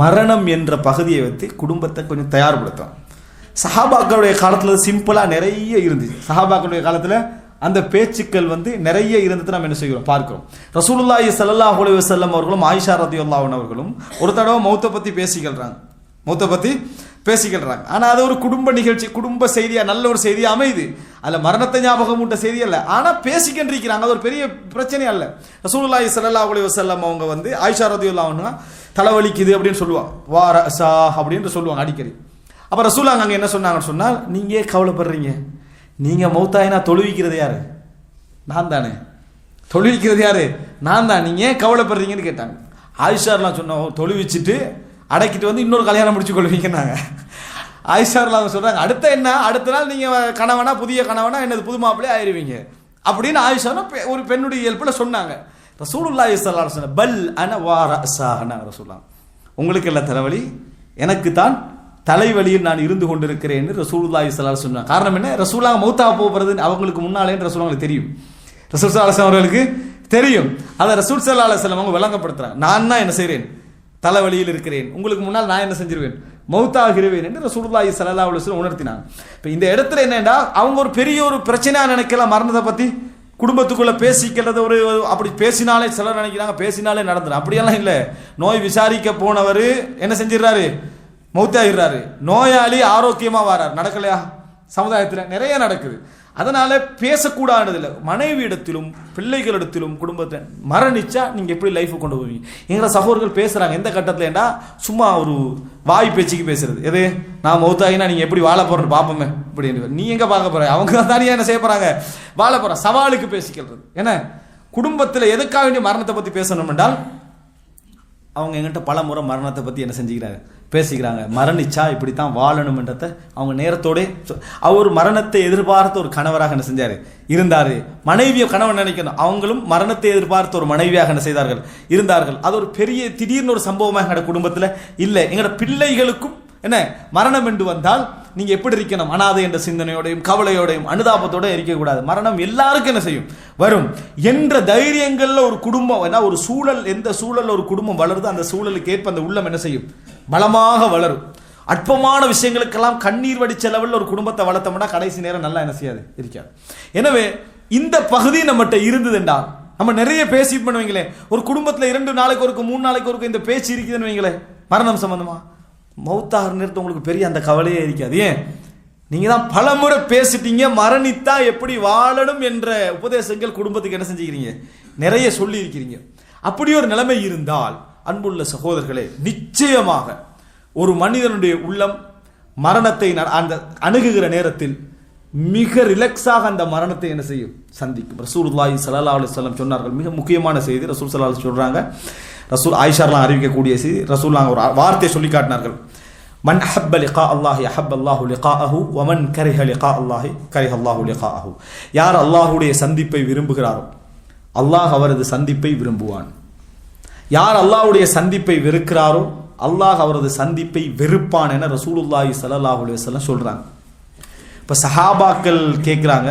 மரணம் என்ற பகுதியை வைத்து குடும்பத்தை கொஞ்சம் தயார்படுத்தணும். சஹாபாக்களுடைய காலத்துல சிம்பிளா நிறைய இருந்துச்சு. சஹாபாக்களுடைய காலத்துல அந்த பேச்சுக்கள் வந்து நிறைய இருந்தது. நம்ம என்ன செய்கிறோம்? பார்க்கிறோம். ரசூலுல்லாஹி ஸல்லல்லாஹு அலைஹி வஸல்லம் அவர்களும் ஆயிஷா ரலியல்லாஹு அன்ஹா அவர்களும் ஒரு தடவை மௌத்தை பத்தி பேசிக்கிறாங்க. மௌத்தை பத்தி பேசிக்கிறாங்க. ஆனா அது ஒரு குடும்ப நிகழ்ச்சி, குடும்ப செய்தியா, நல்ல ஒரு செய்தியா அமையுது. அதுல மரணத்தை ஞாபகம் ஊட்ட செய்தி அல்ல, ஆனா பேசிக்கின்றிருக்கிறாங்க. அது ஒரு பெரிய பிரச்சனை அல்ல. ரசூலுல்லாஹி ஸல்லல்லாஹு அலைஹி வஸல்லம் அவங்க வந்து ஆயிஷா ரலியல்லாஹு அன்ஹா தலைவலிக்குது அப்படின்னு சொல்லுவாங்க, வா ரஸா அப்படின்னு சொல்லுவாங்க அடிக்கடி. அப்ப ரசூலுல்லாஹ் அங்க என்ன சொன்னாங்கன்னு சொன்னால், நீங்க கவலைப்படுறீங்க, நீங்க மௌத்தாயினா தொழுவிக்கிறது யாரு? நான் தானே. தொழுவிக்கிறது யாரு? நான் தான். நீங்க ஏன் கவலைப்படுறீங்கன்னு கேட்டாங்க. ஆயிஷார்லாம் சொன்னோம், தொழுவிச்சுட்டு அடக்கிட்டு வந்து இன்னொரு கல்யாணம் முடிச்சு கொள்வீங்கன்னாங்க. ஆயிஷார்லாம் சொல்றாங்க, அடுத்த என்ன, அடுத்த நாள் நீங்க கணவனா, புதிய கணவனா, என்னது புது மாப்பிள்ளையே ஆயிருவீங்க அப்படின்னு ஆயிஷா ஒரு பெண்ணுடைய இயல்புல சொன்னாங்க. ரசூலுல்லாஹி ஸல்லல்லாஹு அலைஹி வஸல்லம் பல் அன வா ரஸாஹ்னாங்க ரசூலுல்லாஹ், உங்களுக்கு இல்ல தலைவலி, எனக்கு தான் தலைவலியில் நான் இருந்து கொண்டிருக்கிறேன் ரசூலுல்லாஹி ஸல்லல்லாஹு அலைஹி வஸல்லம். காரணம் என்ன? ரசூலுல்லாஹ் மௌத்தா போகிறது அவங்களுக்கு முன்னாலே ரசூலுல்லாஹ்க்கு தெரியும், ரசூல் ஸல்லல்லாஹு அலைஹி வஸல்லம் அவர்களுக்கு தெரியும். அதை ரசூல் ஸல்லல்லாஹு அலைஹி வஸல்லம் அவங்க விளங்கப்படுத்துறாங்க. நான் தான் என்ன செய்றேன், தலைவலியில் இருக்கிறேன், உங்களுக்கு முன்னால் நான் என்ன செஞ்சிருவேன், மௌத்தாகிருவேன் என்று ரசூலுல்லாஹி ஸல்லல்லாஹு அலைஹி வஸல்லம் உணர்த்தினாங்க. இப்போ இந்த இடத்துல என்னன்னா, அவங்க ஒரு பெரிய ஒரு பிரச்சனையா நினைக்கலாம் மரணத்தை பத்தி, குடும்பத்துக்குள்ள பேசிக்கிறது ஒரு அப்படி பேசினாலே சிலர் நினைக்கிறாங்க பேசினாலே நடந்துடும். அப்படியெல்லாம் இல்லை. நோய் விசாரிக்க போனவர் என்ன செஞ்சிடறாரு, மௌத்தாகிறாரு. நோயாளி ஆரோக்கியமா வரார். நடக்கலையா? சமுதாயத்தில் நிறைய நடக்குது. அதனால பேசக்கூடாதுல, மனைவி இடத்திலும் பிள்ளைகளிடத்திலும் குடும்பத்தை மரணிச்சா நீங்க எப்படி லைஃப் கொண்டு போவீங்க? எங்களை சகோதரர்கள் பேசுறாங்க எந்த கட்டத்துல ஏண்டா, சும்மா ஒரு வாய் பேச்சுக்கு பேசுறது. எது, நான் மௌத்தாயினா நீங்க எப்படி வாழ போறேன்னு பாப்போமே அப்படின்னு. நீ எங்க பார்க்க போற, அவங்க தானியா என்ன செய்ய போறாங்க, வாழ போற. சவாலுக்கு பேசிக்கிறது என்ன, குடும்பத்துல எதுக்காக வேண்டிய மரணத்தை பத்தி பேசணும் என்றால், அவங்க எங்கிட்ட பல முறை மரணத்தை பத்தி என்ன செஞ்சுக்கிறாங்க, பேசிக்கிறாங்க. மரணிச்சா இப்படித்தான் வாழணும் என்றதை அவங்க நேரத்தோட, அவர் மரணத்தை எதிர்பார்த்த ஒரு கணவராக என்ன செஞ்சாரு, இருந்தாரு. மனைவியை கணவன் நினைக்கணும், அவங்களும் மரணத்தை எதிர்பார்த்த ஒரு மனைவியாக என்ன செய்தார்கள், இருந்தார்கள். அது ஒரு பெரிய திடீர்னு ஒரு சம்பவமாக எங்களோட குடும்பத்தில் இல்லை. எங்களோட பிள்ளைகளுக்கும் என்ன மரணம் என்று வந்தால் நீங்க எப்படி இருக்கணும், அனாதை என்ற சிந்தனையோடையும் கவலையோடையும் அனுதாபத்தோடையும் இருக்கக்கூடாது. மரணம் எல்லாருக்கும் என்ன செய்யும், வரும் என்ற தைரியங்கள்ல ஒரு குடும்பம், ஒரு சூழல், எந்த சூழல் ஒரு குடும்பம் வளருது அந்த சூழலுக்கு ஏற்ப அந்த உள்ளம் என்ன செய்யும், பலமாக வளரும். அற்பமான விஷயங்களுக்கெல்லாம் கண்ணீர் வடிச்ச லெவலில் ஒரு குடும்பத்தை வளர்த்தோம்னா கடைசி நேரம் நல்லா என்ன செய்யாது, இருக்காது. எனவே இந்த பகுதி நம்மகிட்ட இருந்தது என்றால், நம்ம நிறைய பேசி பண்ணுவீங்களே, ஒரு குடும்பத்தில் 2 நாளைக்கு ஒருக்கு 3 நாளைக்கு ஒருக்கு இந்த பேச்சு இருக்குதுன்னு வைங்களேன், மரணம் சம்பந்தமா, மௌத்தாகிற நேரத்தை உங்களுக்கு பெரிய அந்த கவலையே இருக்காது. ஏன், நீங்க தான் பல முறை பேசிட்டீங்க, மரணித்தா எப்படி வாழணும் என்ற உபதேசங்கள் குடும்பத்துக்கு என்ன செஞ்சுக்கிறீங்க, நிறைய சொல்லி இருக்கிறீங்க. அப்படி ஒரு நிலைமை இருந்தால் அன்புள்ள சகோதரர்களே, நிச்சயமாக ஒரு மனிதனுடைய உள்ளம் மரணத்தை அந்த அணுகுகிற நேரத்தில் மிக ரிலாக்ஸாக அந்த மரணத்தை என்ன செய்யும், சந்திக்கும். ரசூலுல்லாஹி ஸல்லல்லாஹு அலைஹி வஸல்லம் சொன்னார்கள், மிக முக்கியமான செய்தி ரசூல் ஸல்லல்லாஹு அலைஹி சொல்றாங்க, ரசூல் ஆயிஷாலாம் அறிவிக்கக்கூடிய செய்தி, ரசூலுல்லாஹ் ஒரு வார்த்தையை சொல்லி காட்டினார்கள், மன் அஹப்ப லிகா அல்லாஹி அஹப்ப அல்லாஹு லிகாஅஹு வ மன் கரிஹ லிகா அல்லாஹி கரிஹ அல்லாஹு லிகாஅஹு. யார் அல்லாஹ்வுடைய சந்திப்பை விரும்புகிறாரோ அல்லாஹ் அவரது சந்திப்பை விரும்புவான். யார் அல்லாஹ்வுடைய சந்திப்பை வெறுக்கிறாரோ அல்லாஹ் அவரது சந்திப்பை வெறுப்பான் என ரசூலுல்லாஹி ஸல்லல்லாஹு அலைஹி வஸல்லம் சொல்றாங்க. இப்ப சஹாபாக்கள் கேட்கிறாங்க,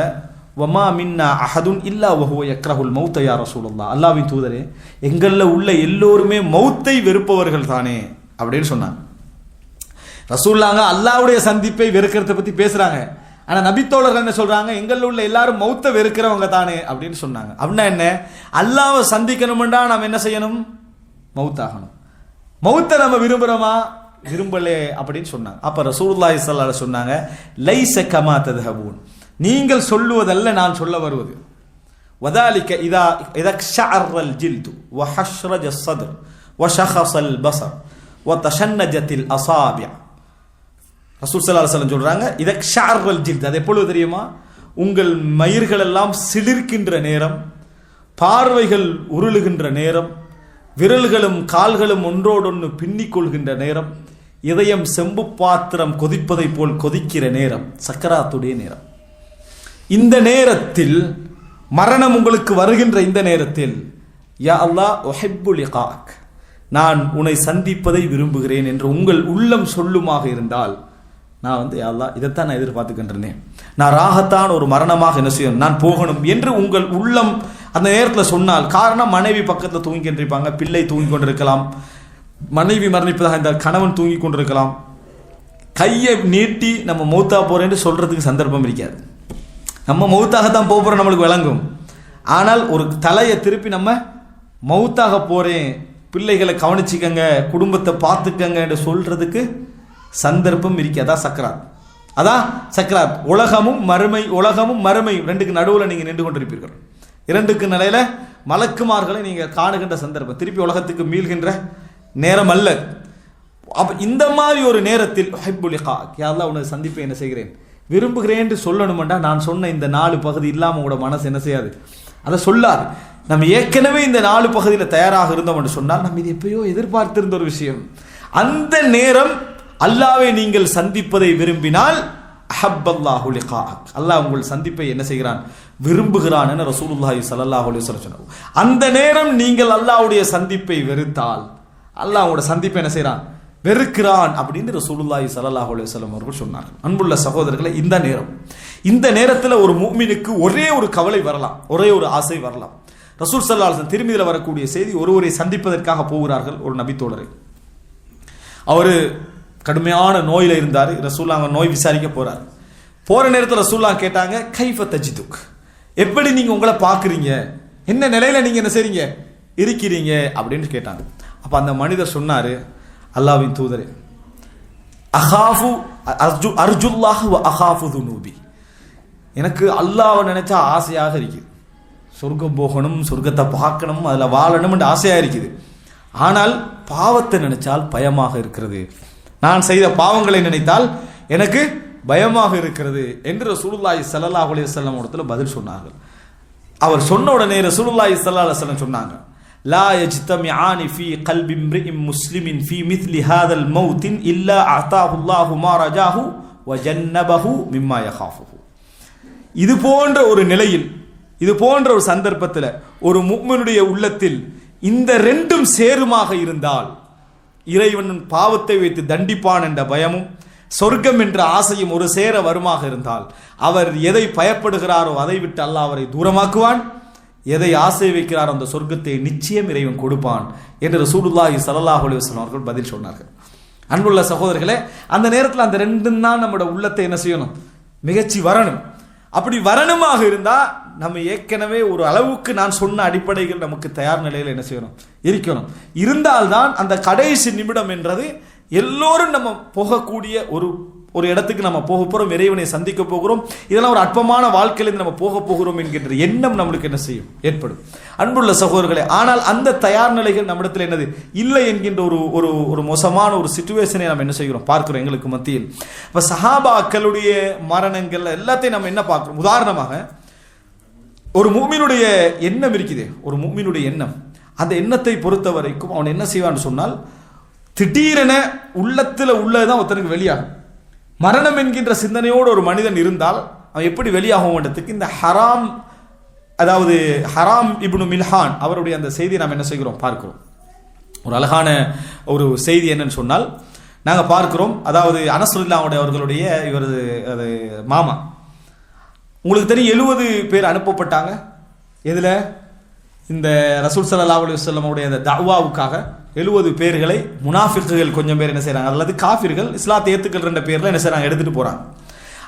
வமா மின்னா அஹதுன் இல்லா வஹுவ யக்ரஹுல் மௌத யா ரசூலுல்லாஹ், அல்லாஹ்வின் தூதரே எங்கள்ல உள்ள எல்லோருமே மௌத்தை வெறுப்பவர்கள் தானே அப்படின்னு சொன்னாங்க. ரசூலுல்லாஹ் அல்லாஹ்வுடைய சந்திப்பை வெறுக்கிறத பத்தி பேசுறாங்க. ஆனா நபித்தோழர்கள் என்ன சொல்றாங்க, எங்கள்ல உள்ள எல்லாரும் மௌத்தை வெறுக்கிறவங்க தானே அப்படின்னு சொன்னாங்க. அப்படின்னா என்ன, அல்லாஹ்வை சந்திக்கணும்னா நாம் என்ன செய்யணும், மௌத்தாகணும். மௌத்தை நம்ம விரும்புறோமா, விரும்பலே அப்படின்னு சொன்னாங்க. அப்ப ரசூலுல்லாஹி ஸல்லல்லாஹு அலைஹி சொன்னாங்க, லைஸ கமா தத்ஹபூன், நீங்கள் சொல்லுவதல்ல நான் சொல்ல வருவது. வதாலிக இதா இதக்ஷஅரல் ஜில்து வஹஷ்ரஜஸ் ஸத்ர் வஷஹஸல் பஸர் வதஷன்னஜத்தில் அஸாபி. ரசூல் ஸல்லல்லாஹு அலைஹி வஸல்லம் சொல்றாங்க, இதக்ஷஅரல் ஜில்து, அது எப்பொழுது தெரியுமா, உங்கள் மயிர்கள் எல்லாம் சிலிர்க்கின்ற நேரம், பார்வைகள் உருளுகின்ற நேரம், விரல்களும் கால்களும் ஒன்றோடொன்று பின்னிக் கொள்கின்ற நேரம், இதயம் செம்பு பாத்திரம் கொதிப்பதை போல் கொதிக்கிற நேரம், சக்கராத்துடைய நேரம். இந்த நேரத்தில் மரணம் உங்களுக்கு வருகின்ற இந்த நேரத்தில், யா அல்லாஹ் உஹிப்பு லிகாஅக், நான் உன்னை சந்திப்பதை விரும்புகிறேன் என்று உங்கள் உள்ளம் சொல்லுமாக இருந்தால், நான் யா அல்லாஹ் இதைத்தான் நான் எதிர்பார்த்துக்கின்றேன், நான் ராகத்தான் ஒரு மரணமாக என்ன செய்யணும், நான் போகணும் என்று உங்கள் உள்ளம் அந்த நேரத்தில் சொன்னால். காரணம், மனைவி பக்கத்தில் தூங்கி கொண்டிருப்பாங்க, பிள்ளை தூங்கி கொண்டிருக்கலாம், மனைவி மரணிப்பதாக இருந்தால் கணவன் தூங்கி கொண்டிருக்கலாம். கையை நீட்டி நம்ம மௌத்தா போறேன்னு சொல்றதுக்கு சந்தர்ப்பம் இருக்காது. நம்ம மௌத்தாகத்தான் போகிறோம் நம்மளுக்கு விளங்கும். ஆனால் ஒரு தலையை திருப்பி நம்ம மௌத்தாக போறேன், பிள்ளைகளை கவனிச்சுக்கங்க, குடும்பத்தை பார்த்துக்கங்க என்று சொல்றதுக்கு சந்தர்ப்பம் இருக்கு. அதான் சக்கராத். அதான் சக்கராத். உலகமும் மறுமை ரெண்டுக்கு நடுவில் நீங்க நின்று கொண்டிருப்பீர்கள். இரண்டுக்கு நிலையில மலக்குமார்களை நீங்க காணுகின்ற சந்தர்ப்பம், திருப்பி உலகத்துக்கு மீள்கின்ற நேரம் அல்ல. அப்ப இந்த மாதிரி ஒரு நேரத்தில் உனக்கு சந்திப்பை என்ன செய்கிறேன், விரும்புகிறேன் என்று சொல்லணும்டா நான் சொன்ன இந்த 4 பகுதி இல்லாம உங்களோட மனசு என்ன செய்யாது, அதை சொல்லாது. நம்ம ஏற்கனவே இந்த 4 பகுதியில் தயாராக இருந்தோம் என்று சொன்னால் நம்ம இது எப்பயோ எதிர்பார்த்திருந்த ஒரு விஷயம். அந்த நேரம் அல்லாஹ்வை நீங்கள் சந்திப்பதை விரும்பினால் அஹப்பல்லாஹு லிகாஅக், அல்லாஹ் உங்கள் சந்திப்பை என்ன செய்கிறான், விரும்புகிறான் என ரசூலுல்லாஹி ஸல்லல்லாஹு அலைஹி வஸல்லம் சொன்னார். அந்த நேரம் நீங்கள் அல்லாஹ்வுடைய சந்திப்பை வெறுத்தால் அல்லாஹ் உங்களுடைய சந்திப்பை என்ன செய்கிறான், வெறுக்கிறான் அப்படின்னு ரசூலுல்லாஹி ஸல்லல்லாஹு அலைஹி வஸல்லம் அவர்கள் சொன்னார்கள். அன்புள்ள சகோதரர்களே, இந்த நேரத்தில் ஒரு முஃமினுக்கு ஒரே ஒரு கவலை வரலாம், ஒரே ஒரு ஆசை வரலாம். ரசூல் ஸல்லல்லாஹு அலைஹி வஸல்லம் திருமீதியில் வரக்கூடிய செய்தி, ஒருவரை சந்திப்பதற்காக போகிறார்கள் ஒரு நபித்தோழரை. அவர் கடுமையான நோயில் இருந்தார். ரசூல்லா அவங்க நோய் விசாரிக்க போறார். போற நேரத்தில் ரசூல்லா கேட்டாங்க, கைஃப தஜிதுக், எப்படி நீங்க உங்களை பார்க்குறீங்க, என்ன நிலையில நீங்க என்ன செய்றீங்க இருக்கிறீங்க அப்படின்னு கேட்டாங்க. அப்ப அந்த மனிதர் சொன்னாரு, அல்லாஹ்வின் தூதரே, அகாஃபு அர்ஜுல்லாஹ் வ அகாஃபு துனூபி, எனக்கு அல்லாஹ்வை நினைச்சா ஆசையாக இருக்குது, சொர்க்கம் போகணும், சொர்க்கத்தை பார்க்கணும், அதில் வாழணும் என்று ஆசையாக இருக்குது. ஆனால் பாவத்தை நினைச்சால் பயமாக இருக்கிறது, நான் செய்த பாவங்களை நினைத்தால் எனக்கு பயமாக இருக்கிறது என்று ரசூலுல்லாஹி ஸல்லல்லாஹு அலைஹி வஸல்லம் இடத்துல பதில் சொன்னார்கள். அவர் சொன்ன உடனே ரசூலுல்லாஹி ஸல்லல்லாஹு அலைஹி வஸல்லம் சொன்னாங்க, லா யஜ்தமிஆனி ஃபீ கல்பி இம்ரிஇன் முஸ்லிமின் ஃபீ மித்லி ஹாதல் மௌத்தின் இல்லா அதாஹுல்லாஹு மா ரஜாஹு வ ஜன்னபஹு மிம்மா யகாஃபுஹு. இது போன்ற ஒரு நிலையில், இது போன்ற ஒரு சந்தர்ப்பத்தில் ஒரு முஃமினுடைய உள்ளத்தில் இந்த ரெண்டும் சேருமாக இருந்தால், இறைவன் பாவத்தை வைத்து தண்டிப்பான் என்ற பயமும் சொர்க்கம் என்ற ஆசையும் ஒரு சேர வருமாக இருந்தால், அவர் எதை பயப்படுகிறாரோ அதை விட்டு அல்லாஹ் அவரை தூரமாக்குவான், எதை ஆசை வைக்கிறாரோ அந்த சொர்க்கத்தை நிச்சயம் இறைவன் கொடுப்பான் என்று ரசூலுல்லாஹி ஸல்லல்லாஹு அலைஹி வஸல்லம் அவர்கள் பதில் சொன்னார்கள். அன்புள்ள சகோதரர்களே, அந்த நேரத்தில் அந்த ரெண்டும் தான் நம்முடைய உள்ளத்தை என்ன செய்யணும், மிகச்சி வரணும். அப்படி வரணுமாக இருந்தா நம்ம ஏற்கனவே ஒரு அளவுக்கு நான் சொன்ன அடிப்படைகள் நமக்கு தயார் நிலையில் என்ன செய்யணும், இருக்கணும். இருந்தால்தான் அந்த கடைசி நிமிடம் என்றது எல்லோரும் நம்ம போகக்கூடிய ஒரு இடத்துக்கு நம்ம போக போகிறோம், இறைவனை சந்திக்க போகிறோம், இதெல்லாம் ஒரு அற்பமான வாழ்க்கையிலிருந்து நம்ம போக போகிறோம் என்கின்ற எண்ணம் நம்மளுக்கு என்ன செய்யும், ஏற்படும். அன்புள்ள சகோதரர்களே, ஆனால் அந்த தயார் நிலைகள் நம்மிடத்தில் என்னது இல்லை என்கின்ற ஒரு மோசமான ஒரு சிச்சுவேஷனை நம்ம என்ன செய்கிறோம், பார்க்கிறோம் எங்களுக்கு மத்தியில். இப்போ சஹாபாக்களுடைய மரணங்கள் எல்லாத்தையும் நம்ம என்ன பார்க்கிறோம். உதாரணமாக ஒரு முஃமினுடைய எண்ணம் இருக்குது, ஒரு முஃமினுடைய எண்ணம், அந்த எண்ணத்தை பொறுத்த வரைக்கும் அவன் என்ன செய்வான்னு சொன்னால், திடீரென உள்ளத்தில் உள்ளதுதான் ஒருத்தனுக்கு வெளியாகும். மரணம் என்கின்ற சிந்தனையோடு ஒரு மனிதன் இருந்தால் அவன் எப்படி வெளியாகும்ன்றதுக்கு இந்த ஹராம், அதாவது ஹராம் இப்னு மில்ஹான் அவருடைய அந்த செய்தியை நாம் என்ன செய்கிறோம், பார்க்கிறோம். ஒரு அழகான ஒரு செய்தி என்னன்னு சொன்னால், நாங்கள் பார்க்கிறோம், அதாவது அனஸ் ரலியல்லாஹு அவர்களுடைய இவரது அது மாமா, உங்களுக்கு தெரியும் 70 பேர் அனுப்பப்பட்டாங்க. எதில், இந்த ரசூல் ஸல்லல்லாஹு அலைஹி வஸல்லம் உடைய அந்த தஅவாவுக்காக 70 பேர்களை முனாஃபிக்குகள் கொஞ்சம் பேர் என்ன செய்றாங்க, அல்லது காஃபிர்கள் இஸ்லாத்தை ஏற்றுக்கொள்கிற பேரில் என்ன செய்றாங்க, எடுத்துட்டு போறாங்க.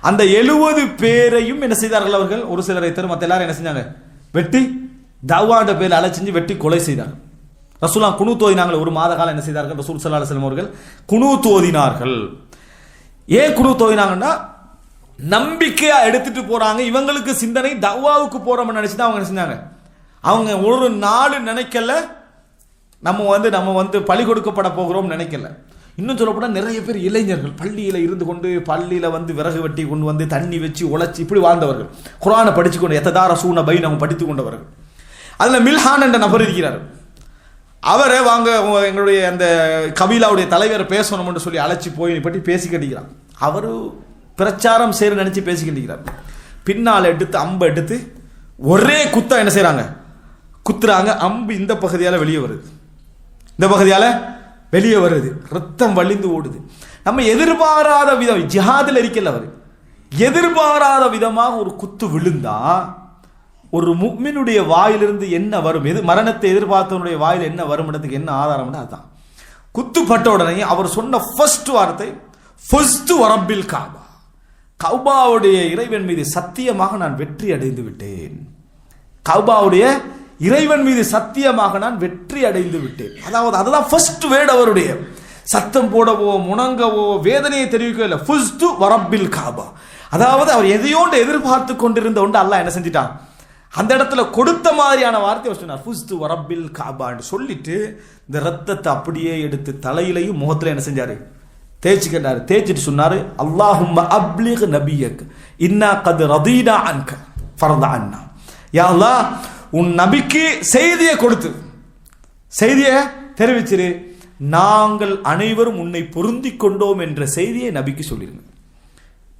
அந்த 70 பேரையும் என்ன செய்தார்கள் அவர்கள், ஒரு சிலரை தவிர மற்ற எல்லாரும் என்ன செஞ்சாங்க, வெட்டி தஅவான்ற பேரில் அழைச்சி வெட்டி கொலை செய்தார்கள். ரசூலா குனூத் ஓதினாங்க. ஒரு மாத காலம் என்ன செய்தார்கள் ரசூல் ஸல்லல்லாஹு அலைஹி வஸல்லம் அவர்கள் குனூத் ஓதினார்கள். ஏன் குனூத் ஓதினாங்கன்னா, நம்பிக்கையா எடுத்துட்டு போறாங்க, இவங்களுக்கு சிந்தனை தஅவாவுக்கு போறோம்னு நினைச்சுதான் அவங்க என்ன செஞ்சாங்க, அவங்க ஒரு நாள் நினைக்கல நம்ம வந்து பழி கொடுக்கப்பட போகிறோம் நினைக்கல. இன்னும் சொல்லப்போனால் நிறைய பேர் இளைஞர்கள் பள்ளியில் இருந்து கொண்டு பள்ளியில் வந்து விறகு வெட்டி கொண்டு வந்து தண்ணி வச்சு உழைச்சி இப்படி வாழ்ந்தவர்கள், குர்ஆனை படிச்சு கொண்டு எத்ததார சூன பை நம்ம படித்து கொண்டவர்கள். அதில் மில்ஹான் என்ற நபர் இருக்கிறார். அவரை வாங்க எங்களுடைய அந்த கபீலாவுடைய தலைவரை பேசணும்னு சொல்லி அழைச்சி போய் பற்றி பேசி கட்டிக்கிறார். அவர் பிரச்சாரம் செய்ய நினைச்சு பேசி கட்டிக்கிறார். பின்னால் எடுத்து அம்பை எடுத்து ஒரே குத்தா என்ன செய்யறாங்க, குத்துறாங்க. அம்பு இந்த பகுதியால் வெளியே வருது, இந்த பகுதியால வெளியே வருது, ரத்தம் வழிந்து ஓடுது. நம்ம எதிர்பாராத விதம், ஜிஹாதில் இருக்கல, அவர் எதிர்பாராத விதமாக ஒரு குத்து விழுந்தா ஒரு முஃமினுடைய வாயிலிருந்து என்ன வரும், மரணத்தை எதிர்பார்த்தவனுடைய வாயில் என்ன வரும்ன்றதுக்கு என்ன ஆதாரம்னா அதுதான். குத்துப்பட்ட உடனே அவர் சொன்ன ஃபர்ஸ்ட் வார்த்தை ஃபஸ்து வரப்பில் காபா, கௌபாவுடைய இறைவன் மீது சத்தியமாக நான் வெற்றி அடைந்து விட்டேன், கௌபாவுடைய இறைவன் மீது சத்தியமாக நான் வெற்றி அடைந்து விட்டேன். அதாவது அதுதான் ஃபர்ஸ்ட் வேர்ட் அவருடைய. சத்தம் போடவோ முணங்கவோ வேதனையை தெரிவிக்கவோ இல்லை. ஃபுஸ்து வரப்பில் காபா, அதாவது அவர் எதையோண்டு எதிர்பார்த்து கொண்டிருந்த ஒன்று அல்லாஹ் என்ன செஞ்சிட்டான், அந்த இடத்துல கொடுத்த மாதிரியான வார்த்தையை சொன்னார். ஃபுஸ்து வரப்பில் காபான்னு சொல்லிட்டு இந்த ரத்தத்தை அப்படியே எடுத்து தலையிலையும் முகத்துல என்ன செஞ்சாரு, தேய்ச்சிக்கிட்டாரு. தேய்ச்சிட்டு சொன்னாரு, அல்லாஹும்ம அப்லிக் நபியக் இன்னா கத் ரதீனா அன்க ஃபர்த அன்னா. யா அல்லாஹ், உன் நபிக்கு செய்தியை கொடுத்து செய்தியை தெரிவிச்சிரு, நாங்கள் அனைவரும் உன்னை பொருந்தி கொண்டோம் என்ற செய்தியை நபிக்கு சொல்லிருங்க.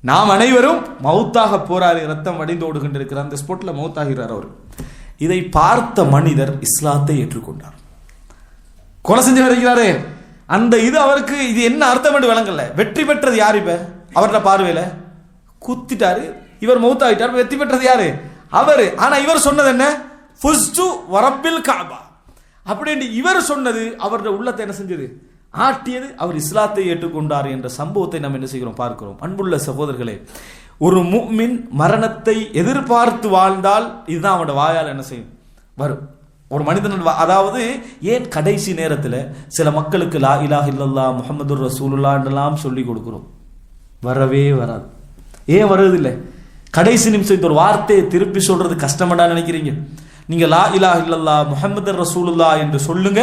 நாம் அனைவரும் மௌத்தாக போறாரு, ரத்தம் வடிந்து ஓடுகின்றிருக்கிற அந்த ஸ்பாட்ல மௌத்தாகிறார் அவர். இதை பார்த்த மனிதர் இஸ்லாத்தை ஏற்றுக்கொண்டார். கொலை செஞ்சு வருகிறாரே அந்த இது அவருக்கு இது என்ன அர்த்தம் என்று விளங்கல. வெற்றி பெற்றது யார்? இப்ப அவரோட பார்வையில குத்திட்டாரு, இவர் மௌத்தாகிட்டார். வெற்றி பெற்றது யாரு? அவரு. ஆனா இவர் சொன்னது என்ன? ஃபுஸ்து வரப்பில் காபா அப்படின்னு இவர் சொன்னது அவருடைய உள்ளத்தை என்ன செஞ்சது, ஆட்டியது. அவர் இஸ்லாத்தை ஏற்றுக்கொண்டார் என்ற சம்பவத்தை நாம் என்ன செய்கிறோம், பார்க்கிறோம். அன்புள்ள சகோதரர்களே, ஒரு முஃமின் மரணத்தை எதிர்பார்த்து வாழ்ந்தால் இதுதான் அவனோட வாயால் என்ன செய்யும், வரும். ஒரு மனிதன் அதாவது ஏன் கடைசி நேரத்தில் சில மக்களுக்கு லா இலாஹ இல்லல்லாஹ் முஹம்மதுர் ரசூலுல்லாஹ் என்றெல்லாம் சொல்லி கொடுக்கிறோம், வரவே வராது. ஏன் வருவதில்லை? கடைசி நிமிஷம் இந்த ஒரு வார்த்தையை திருப்பி சொல்றது கஷ்டமாடா நினைக்கிறீங்க? நீங்க லா இலாஹ இல்லல்லாஹ் முஹம்மதுர் ரசூலுல்லாஹ் என்று சொல்லுங்க,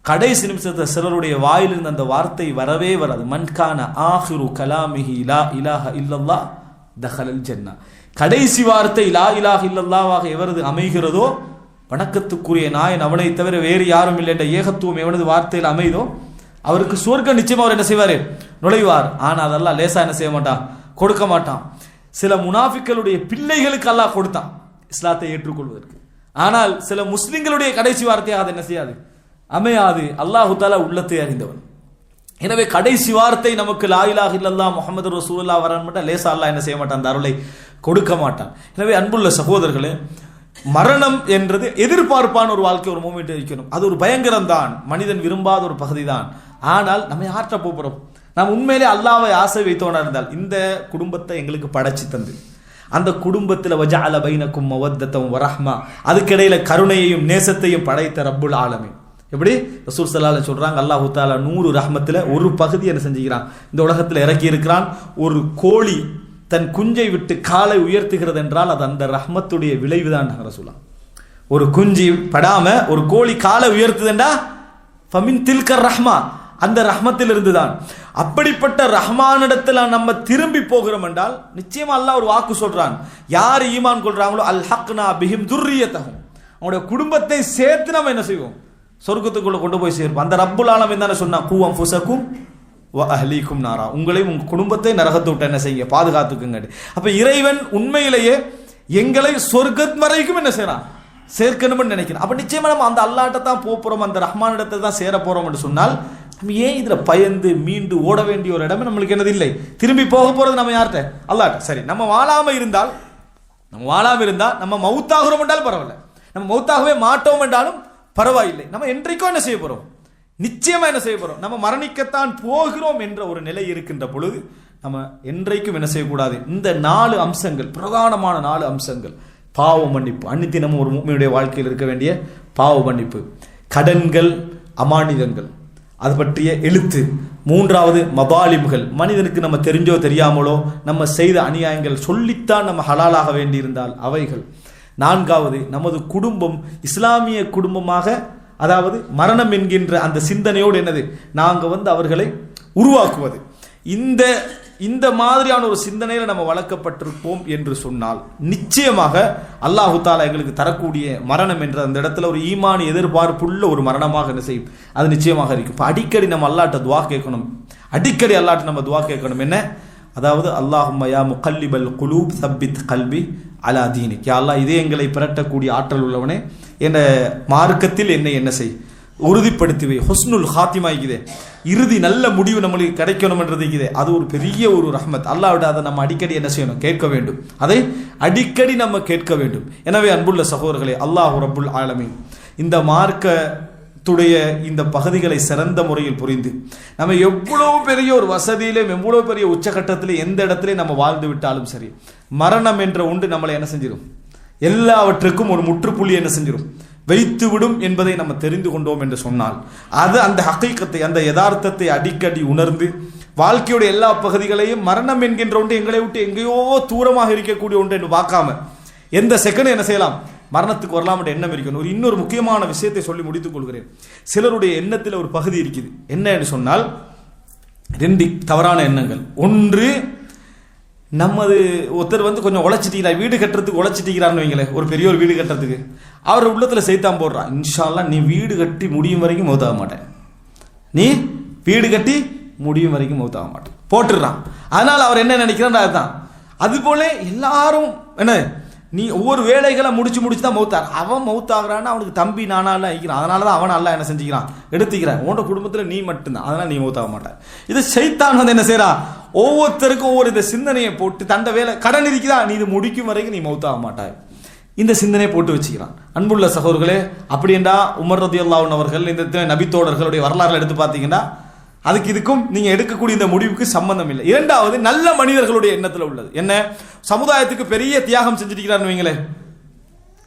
கடைசி நிமிஷத்தை சிலருடைய வாயிலிருந்து அந்த வார்த்தை வரவே வராது. மன்கான ஆஹிரு கலாமிஹி லா இலாஹ இல்லல்லாஹ் தஹலல் ஜன்னா. கடைசி வார்த்தை லா இலாஹ இல்லல்லாஹ்வாக எவரது அமைகிறதோ, வணக்கத்துக்குரிய நாயன் அவனை தவிர வேறு யாரும் இல்லை என்ற ஏகத்துவம் எவனது வார்த்தையில் அமைதோ அவருக்கு சுவர்க்கம் நிச்சயமா அவர் என்ன செய்வார், நுழைவார். ஆனால் அதெல்லாம் லேசா என்ன செய்ய மாட்டான், கொடுக்க மாட்டான். சில முனாஃபிக்களுடைய பிள்ளைகளுக்கு அல்லாஹ் கொடுத்தான் இஸ்லாத்தை ஏற்றுக்கொள்வதற்கு. ஆனால் சில முஸ்லிம்களுடைய கடைசி வார்த்தையாக அதை என்ன செய்யாது, அமையாது. அல்லாஹு தஆலா உள்ளத்தை அறிந்தவன். எனவே கடைசி வார்த்தை நமக்கு லா இலாஹ இல்லல்லாஹ் முஹம்மது ரசூலுல்லாஹ் வரணும் மட்டும் லேசா அல்லாஹ் என்ன செய்ய மாட்டான், அந்த அருளை கொடுக்க மாட்டான். எனவே அன்புள்ள சகோதரர்களே, மரணம் என்றது எதிர்பார்ப்பான ஒரு வாழ்க்கை ஒரு மூமெண்ட் இருக்கணும். அது ஒரு பயங்கரம் தான், மனிதன் விரும்பாத ஒரு பகுதி தான். ஆனால் நம்ம யார்கிட்ட போகிறோம்? நாம் உண்மையிலே அல்லாஹ்வை ஆசை வைத்தோனா இருந்தால், இந்த குடும்பத்தை எங்களுக்கு படைச்சு தந்து அந்த குடும்பத்தில் வஜஅல பைனக்கும் மவத்தத்தம் வரஹ்மா, அதுக்கிடையில கருணையையும் நேசத்தையும் படைத்த ரப்புல் ஆலமீன். எப்படி ரசூல் ஸல்லல்லாஹு அலைஹி சொல்றாங்க, அல்லாஹு தஆலா 100 ரஹ்மத்துல ஒரு பகுதி என்ன செஞ்சுக்கிறான், இந்த உலகத்தில் இறக்கி இருக்கிறான். ஒரு கோழி தன் குஞ்சை விட்டு காலை உயர்த்துகிறது என்றால் அது அந்த ரஹ்மத்துடைய விளைவுதான் ரசூலுல்லாஹ். ஒரு குஞ்சு படாம ஒரு கோழி காலை உயர்த்துதுண்டா ஃபமின் தில்கர் ரஹ்மா, அந்த ரஹ்மத்தில் இருந்துதான். அப்படிப்பட்ட ரஹ்மானிடத்தில் நம்ம திரும்பி போகிறோம் என்றால் நிச்சயமா அல்லாஹ் ஒரு வாக்கு சொல்றான், யார் ஈமான் கொள்றாங்களோ அல் ஹக்னா பிஹிம் துர்ரியத்தஹும், அவங்களுடைய குடும்பத்தை சேர்த்து நம்ம என்ன செய்வோம், சொர்க்கத்துக்குள்ள கொண்டு போய் சேர்ப்போம். அந்த ரப்புல் ஆலமீன் தானே சொன்னா, கூ அன்ஃபுஸக்கும் வ அஹ்லீக்கும் நாரா, உங்களையும் உங்க குடும்பத்தை நரகத்தை விட்டு என்ன செய்யுங்க, பாதுகாத்துக்குங்க. அப்ப இறைவன் உண்மையிலேயே எங்களை சொர்க்கம் வரைக்கும் என்ன செய்யறான், சேர்க்கணும்னு நினைக்கிறேன். அப்ப நிச்சயமா நம்ம அந்த அல்லாஹ்ட்ட தான் போறோம், அந்த ரஹ்மானிடத்தை தான் சேர போறோம் என்று சொன்னால் நம்ம ஏன் இதுல பயந்து மீண்டு ஓட வேண்டிய ஒரு இடமே நம்மளுக்கு என்னது இல்லை. திரும்பி போக போறது நம்ம யார்கிட்ட, அல்லாஹ்ட்ட. சரி, நம்ம வாழாம இருந்தால் நம்ம மௌத்தாகிறோம் என்றால் பரவாயில்ல, நம்ம மௌத்தாகவே மாட்டோம் என்றாலும் பரவாயில்லை. நம்ம என்றைக்கும் என்ன செய்ய போறோம், நிச்சயமா என்ன செய்ய போறோம், நம்ம மரணிக்கத்தான் போகிறோம் என்ற ஒரு நிலை இருக்கின்ற பொழுது நம்ம என்றைக்கும் என்ன செய்யக்கூடாது, இந்த 4 அம்சங்கள், பிரதானமான 4 அம்சங்கள். பாவ மன்னிப்பு, அன்னித்தினமும் ஒரு முஃமினுடைய வாழ்க்கையில் இருக்க வேண்டிய பாவ மன்னிப்பு. கடன்கள், அமானிதங்கள், அது பற்றிய எழுத்து. 3வது மபாலிம்கள், மனிதனுக்கு நம்ம தெரிஞ்சோ தெரியாமலோ நம்ம செய்த அநியாயங்கள் சொல்லித்தான் நம்ம ஹலாலாக வேண்டியிருந்தால் அவைகள். 4வது நமது குடும்பம் இஸ்லாமிய குடும்பமாக, அதாவது மரணம் என்கின்ற அந்த சிந்தனையோடு என்னது, நாங்கள் அவர்களை உருவாக்குவது. இந்த மாதிரியான ஒரு சிந்தனையில் நம்ம வளர்க்கப்பட்டிருப்போம் என்று சொன்னால் நிச்சயமாக அல்லாஹு தஆலா எங்களுக்கு தரக்கூடிய மரணம் என்ற அந்த இடத்துல ஒரு ஈமான் எதிர்பார்ப்புள்ள ஒரு மரணமாக என்ன செய்யும், அது நிச்சயமாக இருக்கும். இப்போ அடிக்கடி நம்ம அல்லாஹ்ட்ட துஆ கேட்கணும், அடிக்கடி அல்லாஹ்ட்ட நம்ம துஆ கேட்கணும். என்ன? அதாவது அல்லாஹும்ம யா முகல்லிபல் குலூப் சப்பித் கல்பி அலா தீனிக், யா அல்லாஹ் இதயங்களை பிரட்டக்கூடிய ஆற்றல் உள்ளவனே, என்ற மார்க்கத்தில் என்னை என்ன செய், உறுதிப்படுத்துவே. ஹுஸ்னுல் ஹாத்திமா இருக்குதே, இறுதி நல்ல முடிவு நம்மளுக்கு கிடைக்கணும் என்றது இருக்குதே, அது ஒரு பெரிய ஒரு ரஹ்மத். அல்லாஹ்விட அதை நம்ம அடிக்கடி என்ன செய்யணும், கேட்க வேண்டும். அதை அடிக்கடி நம்ம கேட்க வேண்டும். எனவே அன்புள்ள சகோதரர்களே, அல்லாஹ் ரப்புல் ஆலமீன் இந்த மார்க்கத்துடைய இந்த பகுதிகளை சிறந்த முறையில் புரிந்து நம்ம எவ்வளவு பெரிய ஒரு வசதியிலும் எவ்வளவு பெரிய உச்சகட்டத்திலே எந்த இடத்துல நம்ம வாழ்ந்து விட்டாலும் சரி, மரணம் என்ற ஒன்று நம்மளை என்ன செஞ்சிடும், எல்லாவற்றுக்கும் ஒரு முற்றுப்புள்ளி என்ன செஞ்சிடும், வைத்துவிடும் என்பதை நம்ம தெரிந்து கொண்டோம் என்று சொன்னால், அது அந்த ஹகீகத்தை, அந்த யதார்த்தத்தை அடிக்கடி உணர்ந்து வாழ்க்கையுடைய எல்லா பகுதிகளையும் மரணம் என்கின்ற ஒன்று எங்களை விட்டு எங்கேயோ தூரமாக இருக்கக்கூடிய ஒன்று என்று பார்க்காம எந்த செகண்ட் என்ன செய்யலாம், மரணத்துக்கு வரலாம் என்ற எண்ணம் இருக்கணும். இன்னொரு முக்கியமான விஷயத்தை சொல்லி முடித்துக் கொள்கிறேன். சிலருடைய எண்ணத்தில் ஒரு பகுதி இருக்குது. என்ன என்று சொன்னால், 2 தவறான எண்ணங்கள். ஒன்று, நமது ஒருத்தர் கொஞ்சம் உழைச்சிட்டீங்களா, வீடு கட்டுறதுக்கு உழைச்சிட்டீங்களான்னு வைங்களேன், ஒரு பெரிய ஒரு வீடு கட்டுறதுக்கு அவர் உள்ளத்துல சைத்தான் போடுறான், இன்ஷா அல்லாஹ் நீ வீடு கட்டி முடியும் வரைக்கும் மௌத்தாக மாட்டேன், நீ வீடு கட்டி முடியும் வரைக்கும் மௌத்தாக மாட்டேன் போட்டுடுறான். அதனால அவர் என்ன நினைக்கிறான், அதுதான். அதுபோல எல்லாரும் என்ன, நீ ஒவ்வொரு வேலைகளை முடிச்சு தான் மௌத்தார். அவன் மௌத்தாகிறான்னு அவனுக்கு தம்பி நானால ஆகிக்கிறான். அதனால தான் அவன் அல்ல என்ன செஞ்சுக்கிறான், எடுத்துக்கிறான். உன்னோட குடும்பத்தில் நீ மட்டும்தான், அதனால நீ மௌத்தாக மாட்டான். இது ஷைத்தான் என்ன செய்யறான், ஒவ்வொருத்தருக்கும் ஒவ்வொரு இந்த சிந்தனையை போட்டு, தண்ட வேலை கடன் இருக்குதா, நீ இது முடிக்கும் வரைக்கும் நீ மௌத்தாக மாட்டாய், இந்த சிந்தனையை போட்டு வச்சுக்கிறான். அன்புள்ள சகோதரர்களே, அப்படி என்றா உமர் ரலியல்லாஹு அன்ஹு அவர்கள் இந்த நபித்தோழர்களுடைய வரலாறுல எடுத்து பார்த்தீங்கன்னா அதுக்கு இதுக்கும் நீங்க எடுக்கக்கூடிய இந்த முடிவுக்கு சம்பந்தம் இல்லை. இரண்டாவது, நல்ல மனிதர்களுடைய எண்ணத்தில் உள்ளது என்ன, சமுதாயத்துக்கு பெரிய தியாகம் செஞ்சிருக்கிறான்னு வைங்களேன்,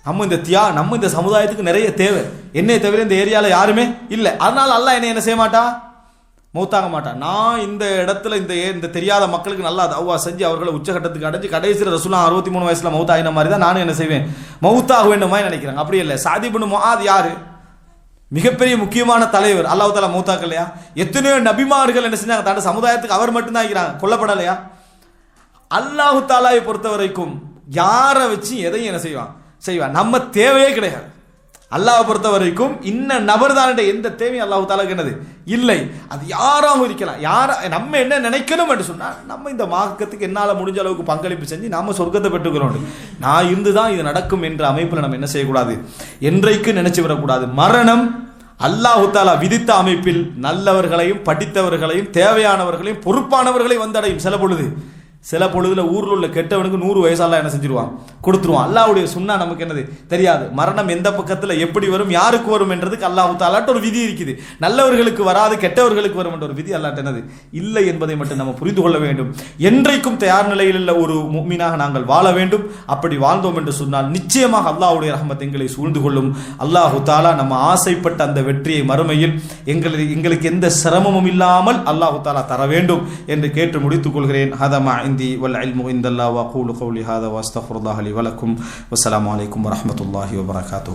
நம்ம இந்த சமுதாயத்துக்கு நிறைய தேவை, என்னை தவிர இந்த ஏரியால யாருமே இல்லை, அதனால அல்லாஹ் என்ன செய்ய மாட்டா, மௌத்தாக மாட்டான். நான் இந்த இடத்துல இந்த தெரியாத மக்களுக்கு நல்லா தவ்வா செஞ்சு அவர்களை உச்சகட்டத்துக்கு அடைஞ்சு கடைசியில் ரசூலுல்லாஹ் 63 வயசுல மௌத்தாயின மாதிரி தான் நானும் என்ன செய்வேன், மௌத்தாக வேண்டும் மாதிரி நினைக்கிறேன். அப்படி இல்லை. சாத் இப்னு முஆத் யாரு, மிகப்பெரிய முக்கியமான தலைவர், அல்லாஹ் தஆலா மௌத்தாக்கலையா? எத்தனையோ நபிமார்கள் என்ன செஞ்சாங்க, தன் சமுதாயத்துக்கு அவர் மட்டும்தான் இருக்கிறாங்க, கொல்லப்படலையா? அல்லாஹ் தஆலாவை பொறுத்த வரைக்கும் யாரை வச்சு எதையும் என்ன செய்வான், நம்ம தேவையே கிடையாது. அல்லாஹ் பொறுத்த வரைக்கும் இன்ன நபர் தான் எந்த தேவையும் அல்லாஹ் தஆலாக்கு என்னது இல்லை. அது யாராகவும் இருக்கலாம். நம்ம என்ன நினைக்கணும் என்று சொன்னா, நம்ம இந்த மார்க்கத்துக்கு என்னால முடிஞ்ச அளவுக்கு பங்களிப்பு செஞ்சு நாம சொர்க்கத்தை பெற்றுக்கிறோம், நான் இருந்துதான் இது நடக்கும் என்ற அமைப்புல நம்ம என்ன செய்யக்கூடாது, என்றைக்கு நினைச்சு விடக்கூடாது. மரணம் அல்லாஹ் தஆலா விதித்த அமைப்பில் நல்லவர்களையும் படித்தவர்களையும் தேவையானவர்களையும் பொறுப்பானவர்களையும் வந்தடையும். சில பொழுதுல ஊர்ல உள்ள கெட்டவனுக்கு 100 வயசால என்ன செஞ்சிருவான், கொடுத்துருவான். அல்லாஹ்வுடைய சுன்னா நமக்கு என்னது தெரியாது. மரணம் எந்த பக்கத்துல எப்படி வரும், யாருக்கு வரும் என்றதுக்கு அல்லாஹ் தஆலாட்ட ஒரு விதி இருக்குது. நல்லவர்களுக்கு வராது, கெட்டவர்களுக்கு வரும் என்ற ஒரு விதி அல்லாஹ்ட்ட என்னது இல்லை என்பதை மட்டும் நம்ம புரிந்து கொள்ள வேண்டும். என்றைக்கும் தயார் நிலையில் உள்ள ஒரு முஃமினாக நாங்கள் வாழ வேண்டும். அப்படி வாழ்ந்தோம் என்று சொன்னால் நிச்சயமாக அல்லாஹ்வுடைய ரஹ்மத் எங்களை சூழ்ந்து கொள்ளும். அல்லாஹ் தஆலா நம்ம ஆசைப்பட்ட அந்த வெற்றியை மறுமையில் எங்களுக்கு எந்த சிரமமும் இல்லாமல் அல்லாஹ் தஆலா தர வேண்டும் என்று கேட்டு முடித்துக் கொள்கிறேன். ஹதமா عندي والعلم عند الله وأقول قولي هذا وأستغفر الله لي ولكم والسلام عليكم ورحمة الله وبركاته.